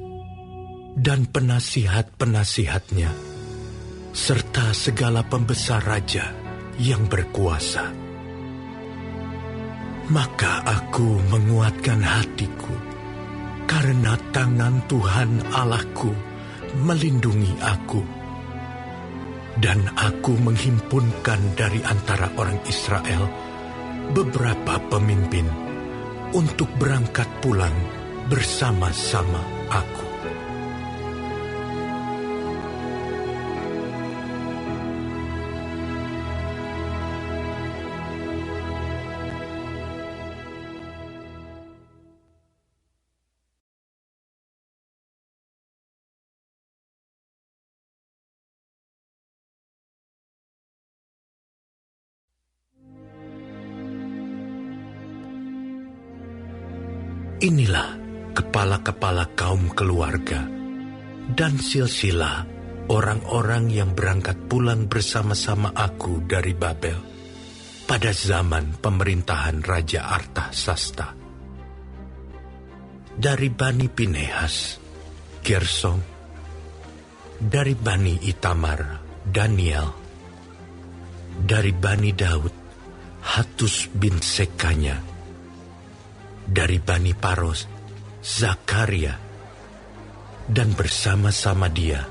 dan penasihat-penasihatnya, serta segala pembesar raja yang berkuasa. Maka aku menguatkan hatiku, karena tangan Tuhan Allahku melindungi aku. Dan aku menghimpunkan dari antara orang Israel beberapa pemimpin untuk berangkat pulang bersama-sama aku. Inilah kepala-kepala kaum keluarga dan silsilah orang-orang yang berangkat pulang bersama-sama aku dari Babel pada zaman pemerintahan Raja Artasasta. Dari Bani Pinehas, Gersom. Dari Bani Itamar, Daniel. Dari Bani Daud, Hatus bin Sekanya. Dari Bani Paros, Zakaria, dan bersama-sama dia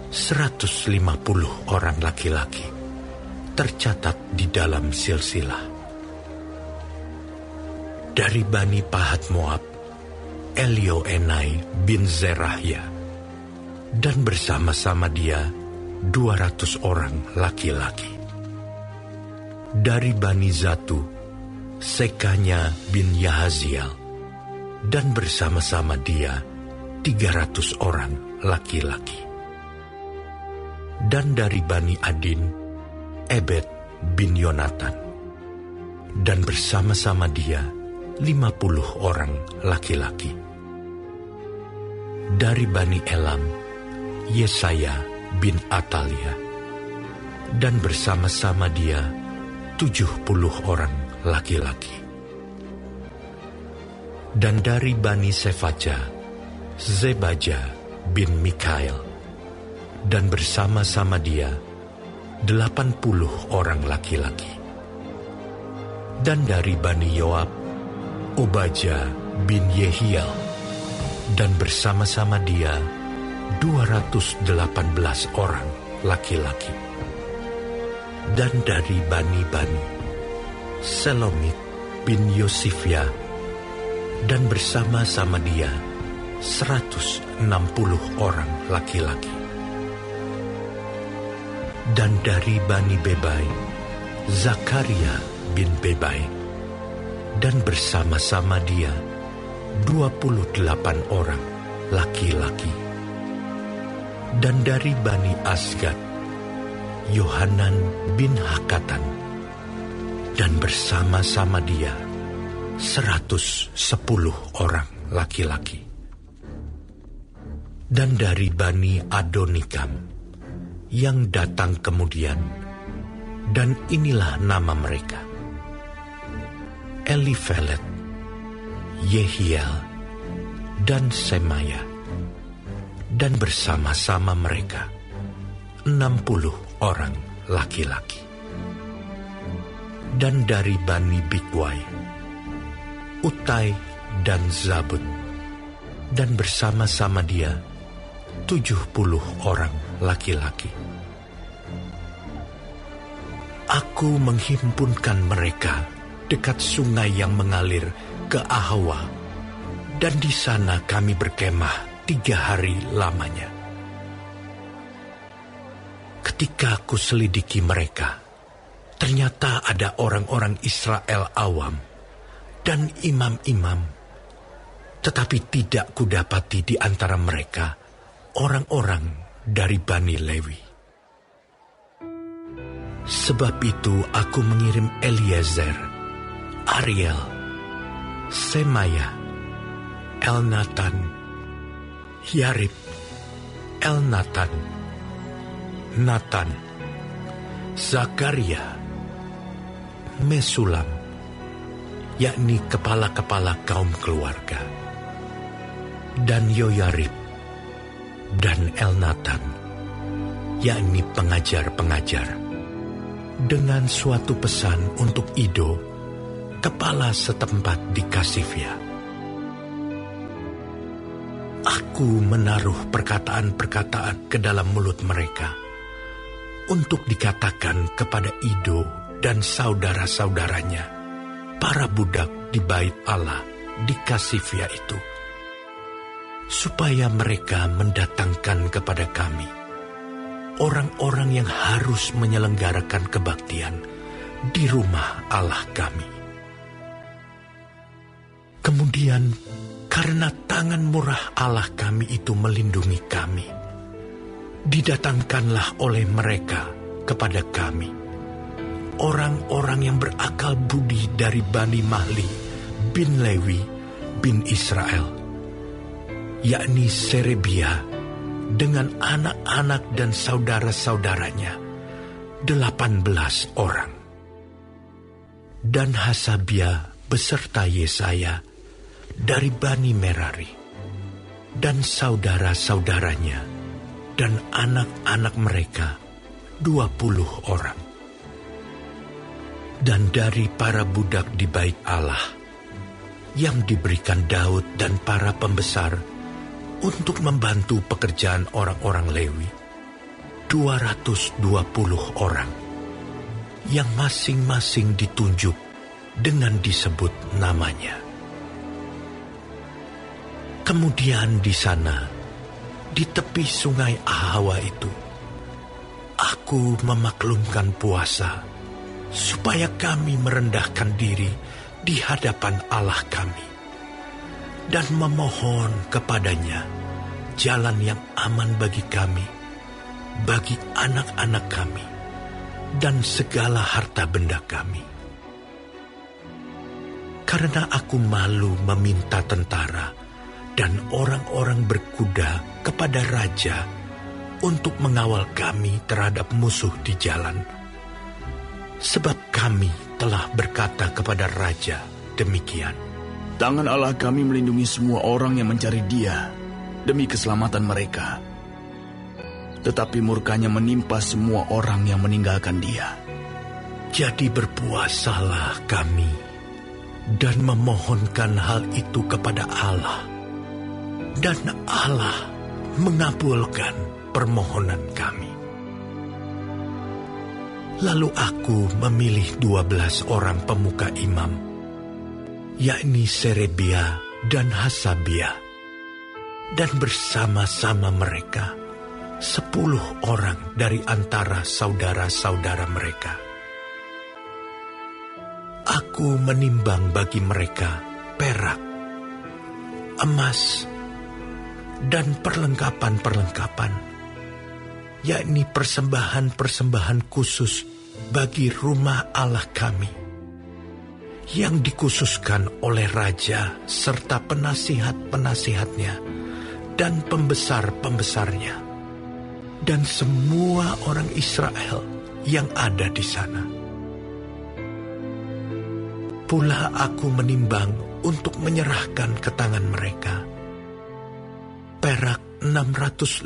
150 orang laki-laki tercatat di dalam silsilah. Dari Bani Pahat Moab, Elioenai bin Zerahya, dan bersama-sama dia 200 orang laki-laki. Dari Bani Zatu, Sekanya bin Yahaziel, dan bersama-sama dia 300 orang laki-laki. Dan dari Bani Adin, Ebed bin Yonatan, dan bersama-sama dia 50 orang laki-laki. Dari Bani Elam, Yesaya bin Atalia, dan bersama-sama dia 70 orang laki-laki. Dan dari Bani Sefaja, Zebaja bin Mikael, dan bersama-sama dia 80 orang laki-laki. Dan dari Bani Yoab, Obaja bin Yehiel, dan bersama-sama dia 218 orang laki-laki. Dan dari Bani Selomit bin Yosifia, dan bersama-sama dia 160 orang laki-laki. Dan dari Bani Bebai, Zakaria bin Bebai, dan bersama-sama dia 28 orang laki-laki. Dan dari Bani Asgad, Yohanan bin Hakatan, dan bersama-sama dia 110 orang laki-laki. Dan dari Bani Adonikam yang datang kemudian, dan inilah nama mereka: Elifelet, Yehiel, dan Semaya, dan bersama-sama mereka 60 orang laki-laki. Dan dari Bani Bikwai, Utai dan Zabud, dan bersama-sama dia 70 orang laki-laki. Aku menghimpunkan mereka dekat sungai yang mengalir ke Ahawa, dan di sana kami berkemah 3 hari lamanya. Ketika aku selidiki mereka, ternyata ada orang-orang Israel awam dan imam-imam, tetapi tidak kudapati di antara mereka orang-orang dari Bani Lewi. Sebab itu aku mengirim Eliezer, Ariel, Semaya, Elnatan, Yarib, Elnatan, Natan, Zakaria, Mesulam, yakni kepala-kepala kaum keluarga, dan Yoyarib, dan Elnatan, yakni pengajar-pengajar, dengan suatu pesan untuk Ido, kepala setempat di Kasifia. Aku menaruh perkataan-perkataan ke dalam mulut mereka untuk dikatakan kepada Ido dan saudara-saudaranya, para budak di bait Allah di Kasifia itu, supaya mereka mendatangkan kepada kami orang-orang yang harus menyelenggarakan kebaktian di rumah Allah kami. Kemudian, karena tangan murah Allah kami itu melindungi kami, didatangkanlah oleh mereka kepada kami orang-orang yang berakal budi dari Bani Mahli bin Lewi bin Israel, yakni Serebia dengan anak-anak dan saudara-saudaranya 18 orang, dan Hasabia beserta Yesaya dari Bani Merari, dan saudara-saudaranya dan anak-anak mereka 20 orang. Dan dari para budak di bait Allah yang diberikan Daud dan para pembesar untuk membantu pekerjaan orang-orang Lewi, 220 orang, yang masing-masing ditunjuk dengan disebut namanya. Kemudian di sana, di tepi sungai Ahawa itu, aku memaklumkan puasa, supaya kami merendahkan diri di hadapan Allah kami, dan memohon kepadanya jalan yang aman bagi kami, bagi anak-anak kami, dan segala harta benda kami. Karena aku malu meminta tentara dan orang-orang berkuda kepada raja untuk mengawal kami terhadap musuh di jalan. Sebab kami telah berkata kepada raja demikian, tangan Allah kami melindungi semua orang yang mencari Dia demi keselamatan mereka. Tetapi murkanya menimpa semua orang yang meninggalkan Dia. Jadi berpuasalah kami dan memohonkan hal itu kepada Allah, dan Allah mengabulkan permohonan kami. Lalu aku memilih 12 orang pemuka imam, yakni Serebia dan Hasabia, dan bersama-sama mereka 10 orang dari antara saudara-saudara mereka. Aku menimbang bagi mereka perak, emas, dan perlengkapan-perlengkapan, yakni persembahan-persembahan khusus bagi rumah Allah kami, yang dikhususkan oleh raja serta penasihat-penasihatnya dan pembesar-pembesarnya, dan semua orang Israel yang ada di sana. Pula aku menimbang untuk menyerahkan ke tangan mereka perak 650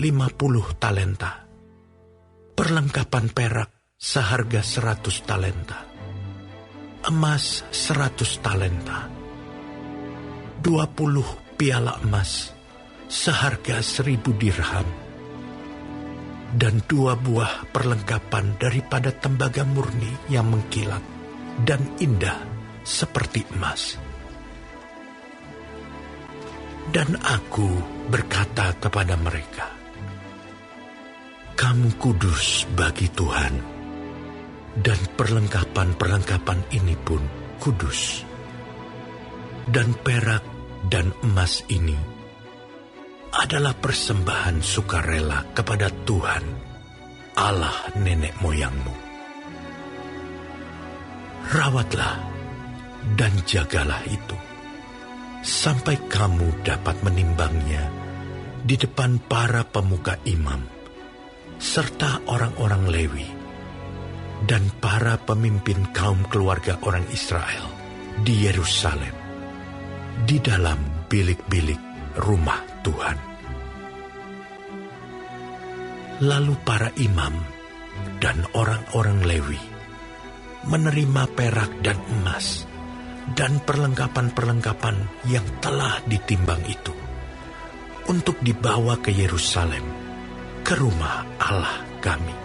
talenta, perlengkapan perak seharga 100 talenta, emas 100 talenta, 20 piala emas seharga 1000 dirham, dan 2 buah perlengkapan daripada tembaga murni yang mengkilat dan indah seperti emas. Dan aku berkata kepada mereka, "Kamu kudus bagi Tuhan, dan perlengkapan-perlengkapan ini pun kudus. Dan perak dan emas ini adalah persembahan sukarela kepada Tuhan, Allah nenek moyangmu. Rawatlah dan jagalah itu, sampai kamu dapat menimbangnya di depan para pemuka imam, serta orang-orang Lewi, dan para pemimpin kaum keluarga orang Israel di Yerusalem, di dalam bilik-bilik rumah Tuhan." Lalu para imam dan orang-orang Lewi menerima perak dan emas dan perlengkapan-perlengkapan yang telah ditimbang itu untuk dibawa ke Yerusalem, ke rumah Allah kami.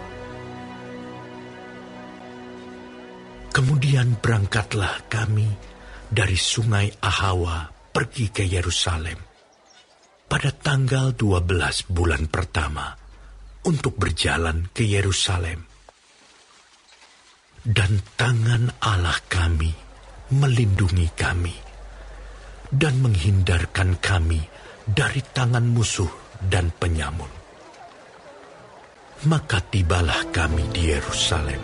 Kemudian berangkatlah kami dari sungai Ahawa pergi ke Yerusalem pada tanggal 12 bulan pertama untuk berjalan ke Yerusalem. Dan tangan Allah kami melindungi kami dan menghindarkan kami dari tangan musuh dan penyamun. Maka tibalah kami di Yerusalem.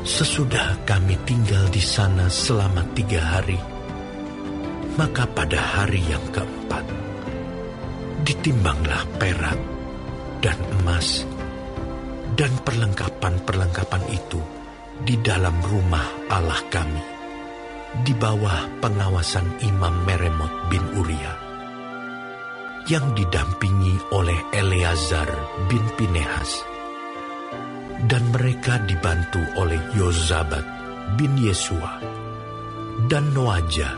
Sesudah kami tinggal di sana selama 3 hari, maka pada hari yang keempat, ditimbanglah perak dan emas dan perlengkapan-perlengkapan itu di dalam rumah Allah kami, di bawah pengawasan Imam Meremot bin Uria, yang didampingi oleh Eleazar bin Pinehas, dan mereka dibantu oleh Yozabat bin Yesua dan Noaja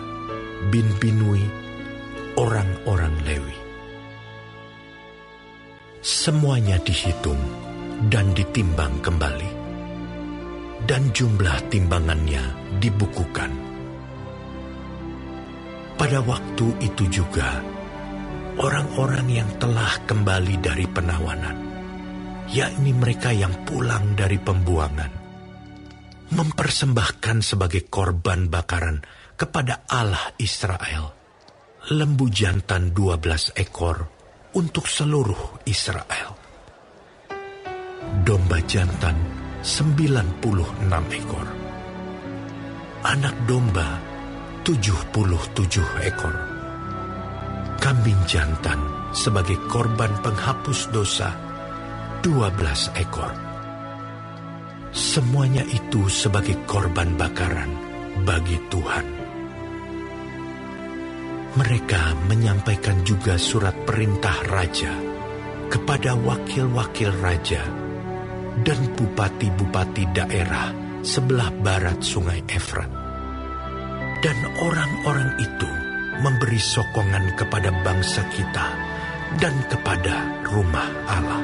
bin Binui, orang-orang Lewi. Semuanya dihitung dan ditimbang kembali, dan jumlah timbangannya dibukukan. Pada waktu itu juga, orang-orang yang telah kembali dari penawanan, yakni mereka yang pulang dari pembuangan, mempersembahkan sebagai korban bakaran kepada Allah Israel lembu jantan 12 ekor untuk seluruh Israel, domba jantan 96 ekor, anak domba 77 ekor, kambing jantan sebagai korban penghapus dosa 12 ekor. Semuanya itu sebagai korban bakaran bagi Tuhan. Mereka menyampaikan juga surat perintah raja kepada wakil-wakil raja dan bupati-bupati daerah sebelah barat sungai Efrat. Dan orang-orang itu memberi sokongan kepada bangsa kita dan kepada rumah Allah.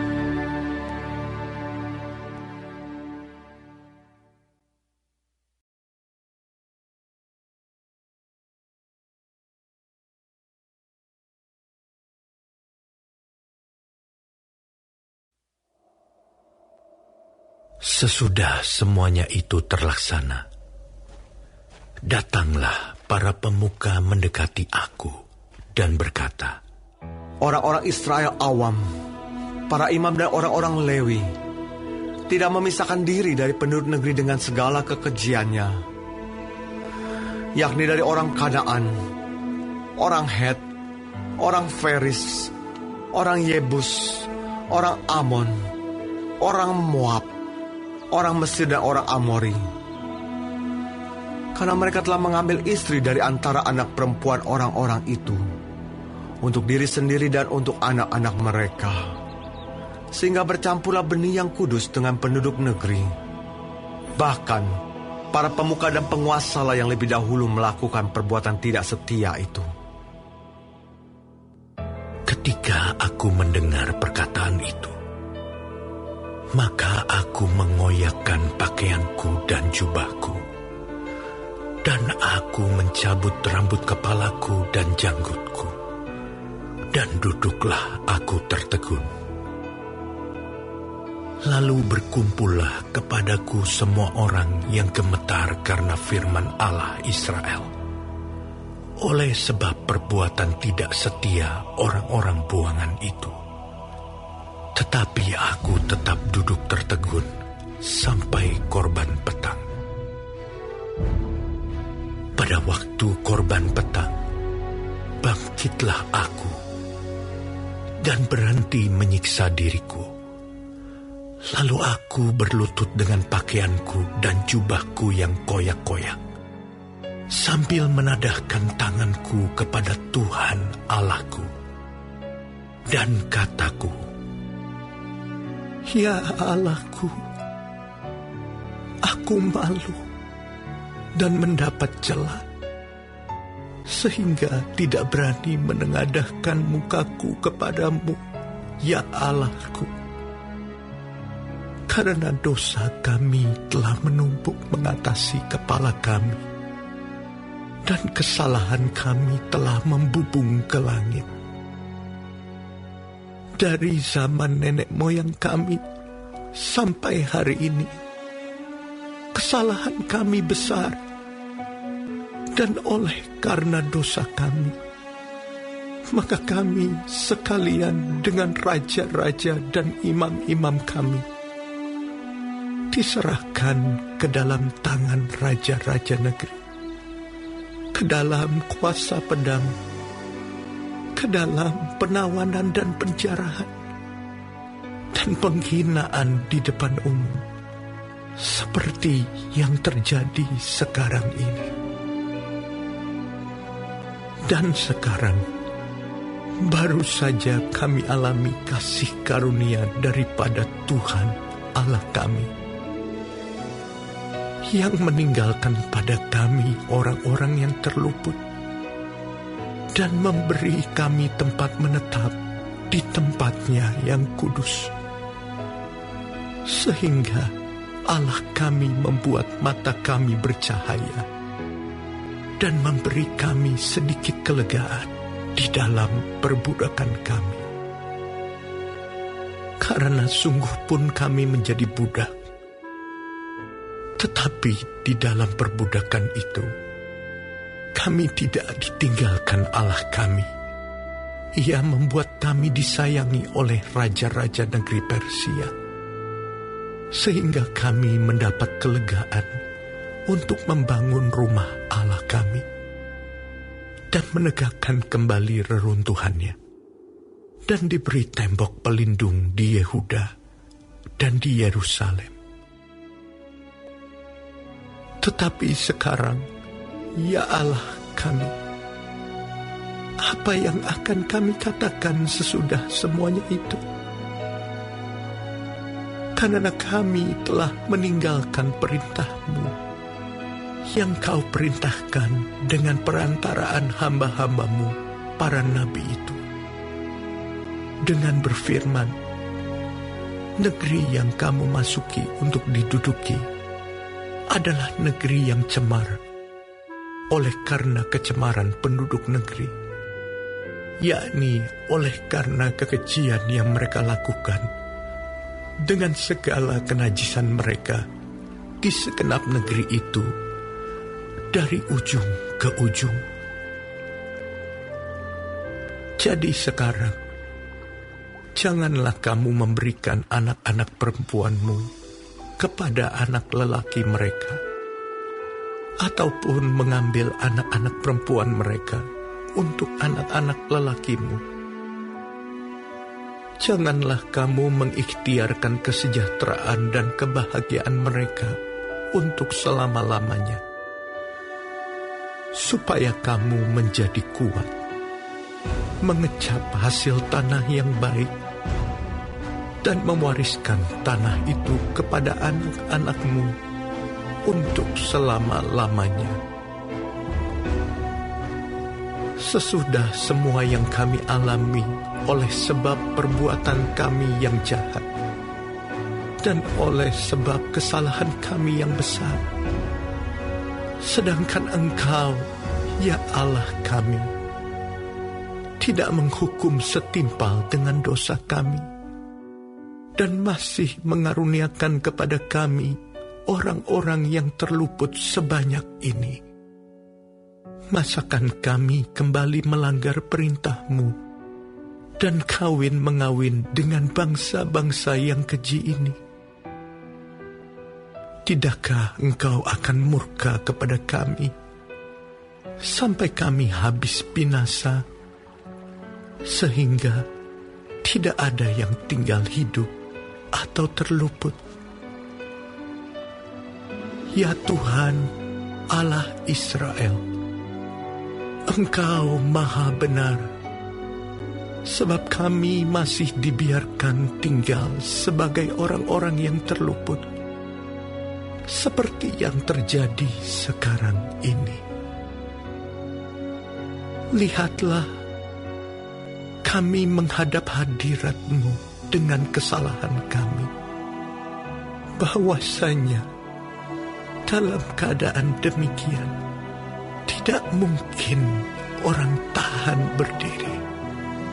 Sesudah semuanya itu terlaksana, datanglah para pemuka mendekati aku dan berkata, "Orang-orang Israel awam, para imam dan orang-orang Lewi, tidak memisahkan diri dari penduduk negeri dengan segala kekejiannya, yakni dari orang Kanaan, orang Het, orang Feris, orang Yebus, orang Amon, orang Moab, orang Mesir dan orang Amori. Karena mereka telah mengambil istri dari antara anak perempuan orang-orang itu untuk diri sendiri dan untuk anak-anak mereka, sehingga bercampurlah benih yang kudus dengan penduduk negeri. Bahkan para pemuka dan penguasa lah yang lebih dahulu melakukan perbuatan tidak setia itu." Ketika aku mendengar perkataan itu, maka aku mengoyakkan pakaianku dan jubahku, Dan aku mencabut rambut kepalaku dan janggutku, dan duduklah aku tertegun. Lalu berkumpullah kepadaku semua orang yang gemetar karena firman Allah Israel, oleh sebab perbuatan tidak setia orang-orang buangan itu. Tetapi aku tetap duduk tertegun sampai korban petang. Pada waktu korban petang, bangkitlah aku dan berhenti menyiksa diriku. Lalu aku berlutut dengan pakaianku dan jubahku yang koyak-koyak, sambil menadahkan tanganku kepada Tuhan Allahku. Dan kataku, "Ya Allahku, aku malu dan mendapat celah, sehingga tidak berani menengadahkan mukaku kepadamu, ya Allahku. Karena dosa kami telah menumpuk mengatasi kepala kami, dan kesalahan kami telah membubung ke langit. Dari zaman nenek moyang kami sampai hari ini, kesalahan kami besar, dan oleh karena dosa kami, maka kami sekalian dengan raja-raja dan imam-imam kami diserahkan ke dalam tangan raja-raja negeri, ke dalam kuasa pedang, ke dalam penawanan dan penjarahan, dan penghinaan di depan umum, seperti yang terjadi sekarang ini. Dan sekarang, baru saja kami alami kasih karunia daripada Tuhan Allah kami, yang meninggalkan pada kami orang-orang yang terluput, dan memberi kami tempat menetap di tempatnya yang kudus. Sehingga Allah kami membuat mata kami bercahaya, dan memberi kami sedikit kelegaan di dalam perbudakan kami. Karena sungguh pun kami menjadi budak, tetapi di dalam perbudakan itu, kami tidak ditinggalkan Allah kami. Ia membuat kami disayangi oleh raja-raja negeri Persia, sehingga kami mendapat kelegaan untuk membangun rumah Allah kami dan menegakkan kembali reruntuhannya, dan diberi tembok pelindung di Yehuda dan di Yerusalem. Tetapi sekarang, ya Allah kami, apa yang akan kami katakan sesudah semuanya itu? Karena kami telah meninggalkan perintah-Mu yang Kau perintahkan dengan perantaraan hamba-hamba-Mu, para nabi itu, dengan berfirman, negeri yang kamu masuki untuk diduduki adalah negeri yang cemar oleh karena kecemaran penduduk negeri, yakni oleh karena kekejian yang mereka lakukan dengan segala kenajisan mereka di segenap negeri itu dari ujung ke ujung. Jadi sekarang, janganlah kamu memberikan anak-anak perempuanmu kepada anak lelaki mereka, ataupun mengambil anak-anak perempuan mereka untuk anak-anak lelakimu. Janganlah kamu mengikhtiarkan kesejahteraan dan kebahagiaan mereka untuk selama-lamanya, supaya kamu menjadi kuat, mengecap hasil tanah yang baik, dan mewariskan tanah itu kepada anak-anakmu untuk selama-lamanya. Sesudah semua yang kami alami oleh sebab perbuatan kami yang jahat, dan oleh sebab kesalahan kami yang besar, Sedangkan Engkau, ya Allah kami, tidak menghukum setimpal dengan dosa kami, dan masih mengaruniakan kepada kami orang-orang yang terluput sebanyak ini. Masakan kami kembali melanggar perintah-Mu dan kawin-mengawin dengan bangsa-bangsa yang keji ini? Tidakkah Engkau akan murka kepada kami sampai kami habis binasa, sehingga tidak ada yang tinggal hidup atau terluput? Ya Tuhan, Allah Israel, Engkau maha benar, sebab kami masih dibiarkan tinggal sebagai orang-orang yang terluput, seperti yang terjadi sekarang ini. Lihatlah, kami menghadap hadirat-Mu dengan kesalahan kami, bahwasanya dalam keadaan demikian tidak mungkin orang tahan berdiri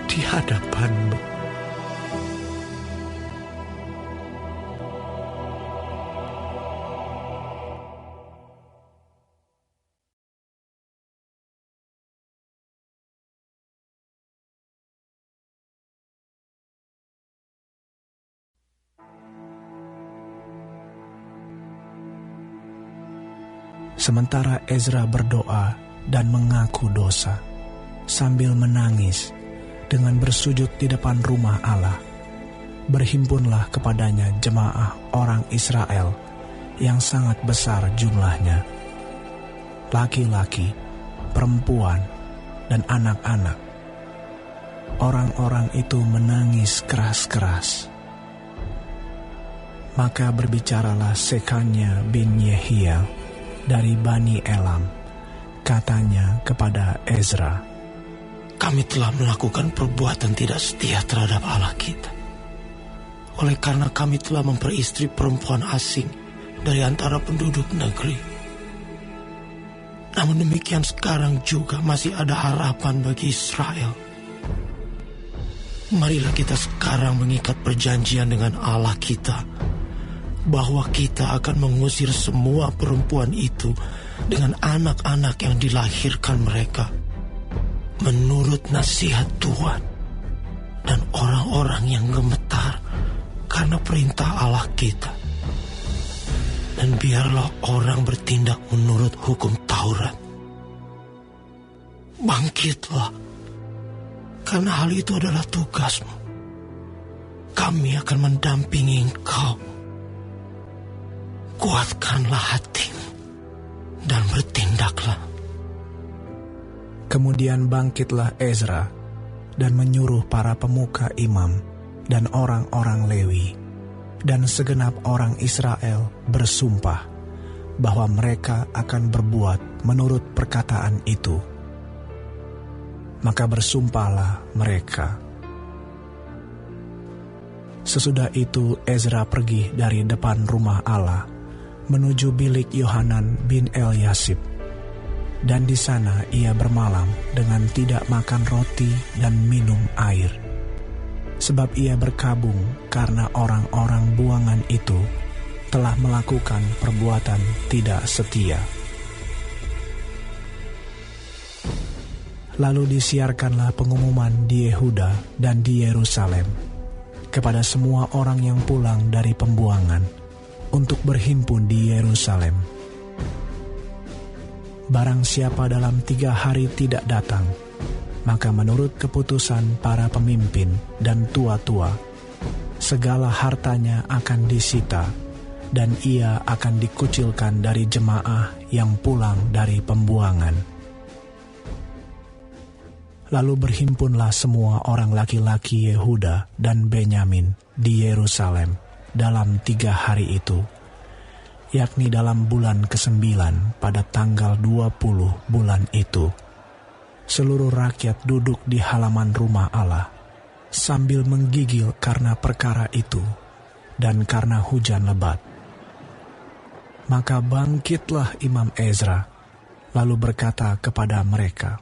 di hadapan-Mu. Sementara Ezra berdoa dan mengaku dosa, sambil menangis dengan bersujud di depan rumah Allah, berhimpunlah kepadanya jemaah orang Israel yang sangat besar jumlahnya, laki-laki, perempuan, dan anak-anak. Orang-orang itu menangis keras-keras. Maka berbicaralah Sekania bin Yehiel dari Bani Elam, katanya kepada Ezra, kami telah melakukan perbuatan tidak setia terhadap Allah kita, oleh karena kami telah memperistri perempuan asing dari antara penduduk negeri. Namun demikian sekarang juga masih ada harapan bagi Israel. Marilah kita sekarang mengikat perjanjian dengan Allah kita, bahwa kita akan mengusir semua perempuan itu dengan anak-anak yang dilahirkan mereka, menurut nasihat Tuhan, dan orang-orang yang gemetar karena perintah Allah kita. Dan biarlah orang bertindak menurut hukum Taurat. Bangkitlah, karena hal itu adalah tugasmu. Kami akan mendampingi engkau. Kuatkanlah hatimu dan bertindaklah. Kemudian bangkitlah Ezra dan menyuruh para pemuka imam dan orang-orang Lewi dan segenap orang Israel bersumpah bahwa mereka akan berbuat menurut perkataan itu. Maka bersumpahlah mereka. Sesudah itu Ezra pergi dari depan rumah Allah menuju bilik Yohanan bin Eliasib, dan di sana ia bermalam dengan tidak makan roti dan minum air, sebab ia berkabung karena orang-orang buangan itu telah melakukan perbuatan tidak setia. Lalu disiarkanlah pengumuman di Yehuda dan di Yerusalem kepada semua orang yang pulang dari pembuangan untuk berhimpun di Yerusalem. Barang siapa dalam 3 hari tidak datang, maka menurut keputusan para pemimpin dan tua-tua, segala hartanya akan disita, dan ia akan dikucilkan dari jemaah yang pulang dari pembuangan. Lalu berhimpunlah semua orang laki-laki Yehuda dan Benyamin di Yerusalem dalam 3 hari itu, yakni dalam bulan ke-9 pada tanggal 20 bulan itu. Seluruh rakyat duduk di halaman rumah Allah sambil menggigil karena perkara itu dan karena hujan lebat. Maka bangkitlah Imam Ezra lalu berkata kepada mereka,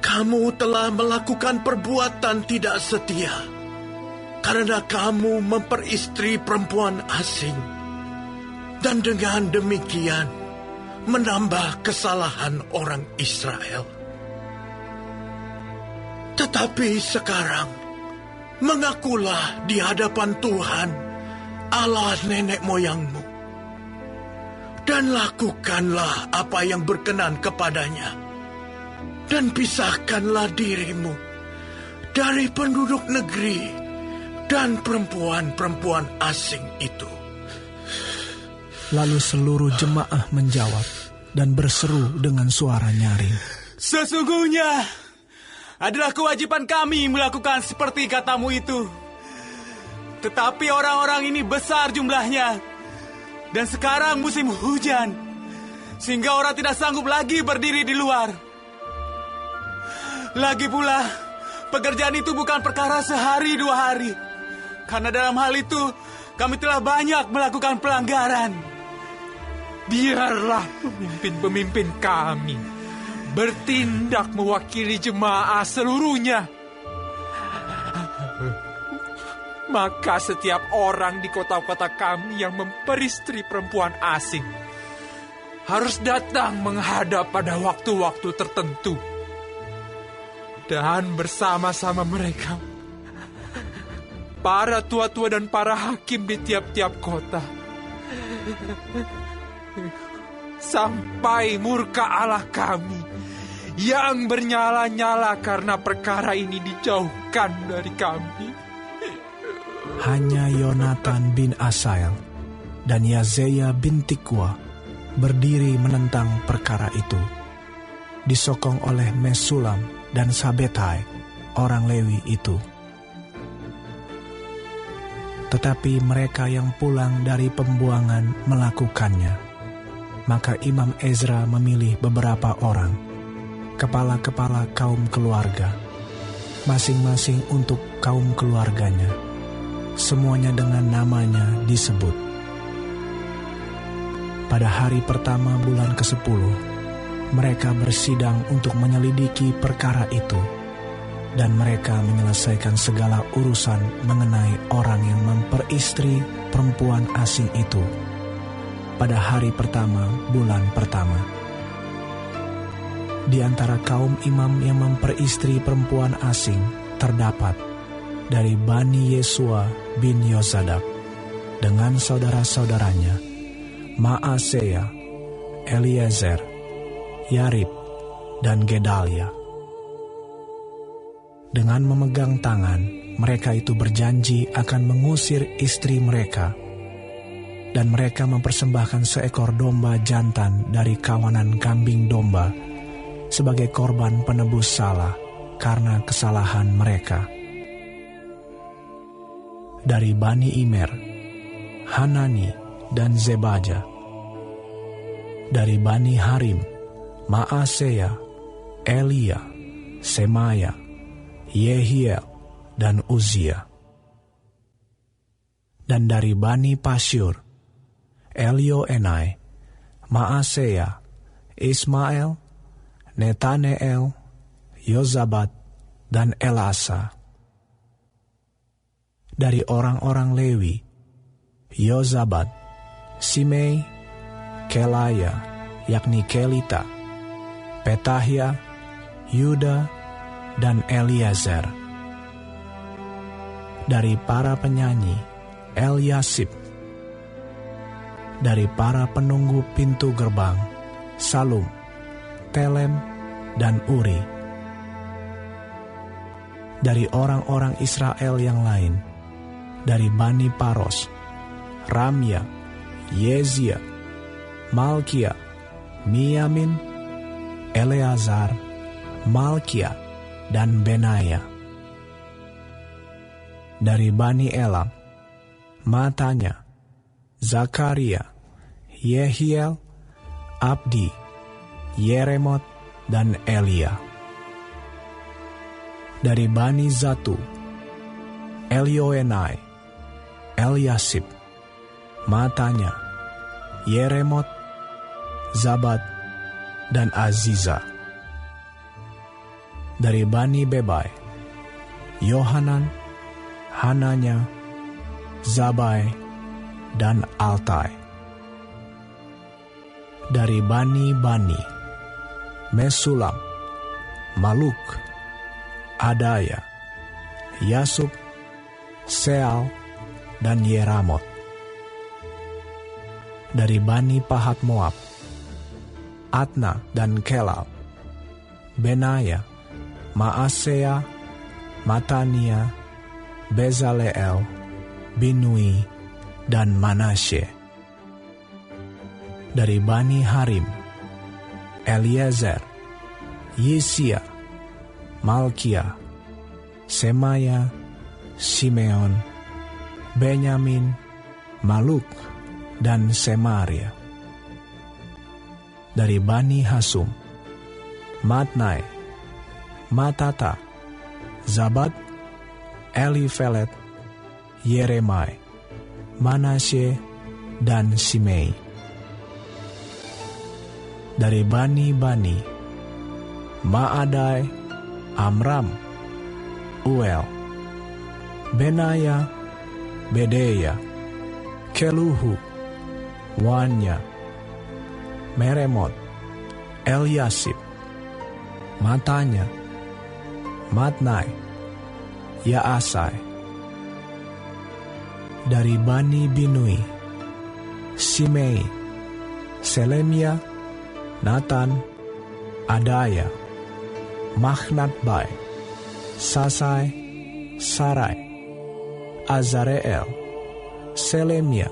Kamu telah melakukan perbuatan tidak setia, karena kamu memperistri perempuan asing, dan dengan demikian menambah kesalahan orang Israel. Tetapi sekarang, mengakulah di hadapan Tuhan, Allah nenek moyangmu, dan lakukanlah apa yang berkenan kepadanya, dan pisahkanlah dirimu dari penduduk negeri dan perempuan-perempuan asing itu. Lalu seluruh jemaah menjawab dan berseru dengan suara nyaring, Sesungguhnya adalah kewajiban kami melakukan seperti katamu itu. Tetapi orang-orang ini besar jumlahnya, dan sekarang musim hujan, sehingga orang tidak sanggup lagi berdiri di luar. Lagi pula, pekerjaan itu bukan perkara sehari dua hari, karena dalam hal itu kami telah banyak melakukan pelanggaran. Biarlah pemimpin-pemimpin kami bertindak mewakili jemaah seluruhnya. Maka setiap orang di kota-kota kami yang memperistri perempuan asing harus datang menghadap pada waktu-waktu tertentu. Dan bersama-sama mereka, para tua-tua dan para hakim di tiap-tiap kota, sampai murka Allah kami yang bernyala-nyala karena perkara ini dijauhkan dari kami. Hanya Yonatan bin Asael dan Yazeya bin Tikwa berdiri menentang perkara itu, disokong oleh Mesulam dan Sabetai, orang Lewi itu. Tetapi mereka yang pulang dari pembuangan melakukannya. Maka Imam Ezra memilih beberapa orang, kepala-kepala kaum keluarga, masing-masing untuk kaum keluarganya, semuanya dengan namanya disebut. Pada hari pertama bulan ke-10, mereka bersidang untuk menyelidiki perkara itu, dan mereka menyelesaikan segala urusan mengenai orang yang memperistri perempuan asing itu pada hari pertama bulan pertama. Di antara kaum imam yang memperistri perempuan asing terdapat dari Bani Yesua bin Yozadak dengan saudara-saudaranya Maaseya, Eliezer, Yarib, dan Gedalia. Dengan memegang tangan, mereka itu berjanji akan mengusir istri mereka, dan mereka mempersembahkan seekor domba jantan dari kawanan kambing domba sebagai korban penebus salah karena kesalahan mereka. Dari Bani Imer, Hanani dan Zebaja. Dari Bani Harim, Maaseya, Elia, Semaya, Yehiel, dan Uzia. Dan dari Bani Pasyur, Elioenai, Maaseya, Ismael, Netaneel, Yozabat, dan Elasa. Dari orang-orang Lewi, Yozabat, Simei, Kelaya, yakni Kelita, Petahia, Yuda, dan Eliezer. Dari para penyanyi, Eliasib. Dari para penunggu pintu gerbang, Salum, Telem, dan Uri. Dari orang-orang Israel yang lain, dari Bani Paros, Ramya, Yezia, Malkia, Miyamin, Eleazar, Malkia, dan Benaya. Dari Bani Elam, Matanya, Zakaria, Yehiel, Abdi, Yeremot, dan Elia. Dari Bani Zatu, Elioenai, Eliasib, Matanya, Yeremot, Zabad, dan Aziza. Dari Bani Bebai, Yohanan, Hananya, Zabai, dan Altai. Dari Bani Bani, Mesulam, Maluk, Adaya, Yasub, Seal, dan Yeramot. Dari Bani Pahat Moab, Atna dan Kelal, Benaya, Maasea, Matania, Bezaleel, Binui, dan Manasye. Dari Bani Harim, Eliezer, Yisia, Malkia, Semaya, Simeon, Benyamin, Maluk, dan Semaria. Dari Bani Hasum, Matnai, Matata, Zabad, Elifelet, Yeremai, Manasye, dan Simei. Dari Bani Bani, Maadai, Amram, Uel, Benaya, Bedeya, Keluhu, Wanya, Meremot, Eliasib, Matanya, Matnai, Yaasai. Dari Bani Binui, Simei, Selemia, Natan, Adaya, Machnatbai, Sasai, Sarai, Azareel, Selemia,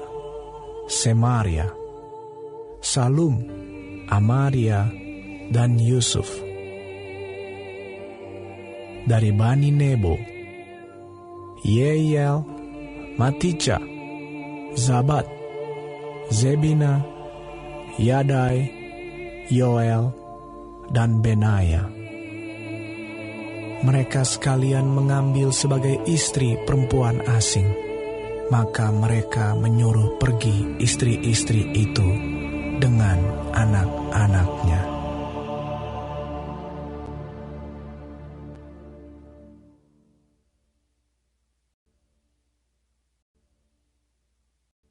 Semaria, Salum, Amaria, dan Yusuf. Dari Bani Nebo, Yeiel, Matica, Zabat, Zebina, Yadai, Yoel, dan Benaya. Mereka sekalian mengambil sebagai istri perempuan asing. Maka mereka menyuruh pergi istri-istri itu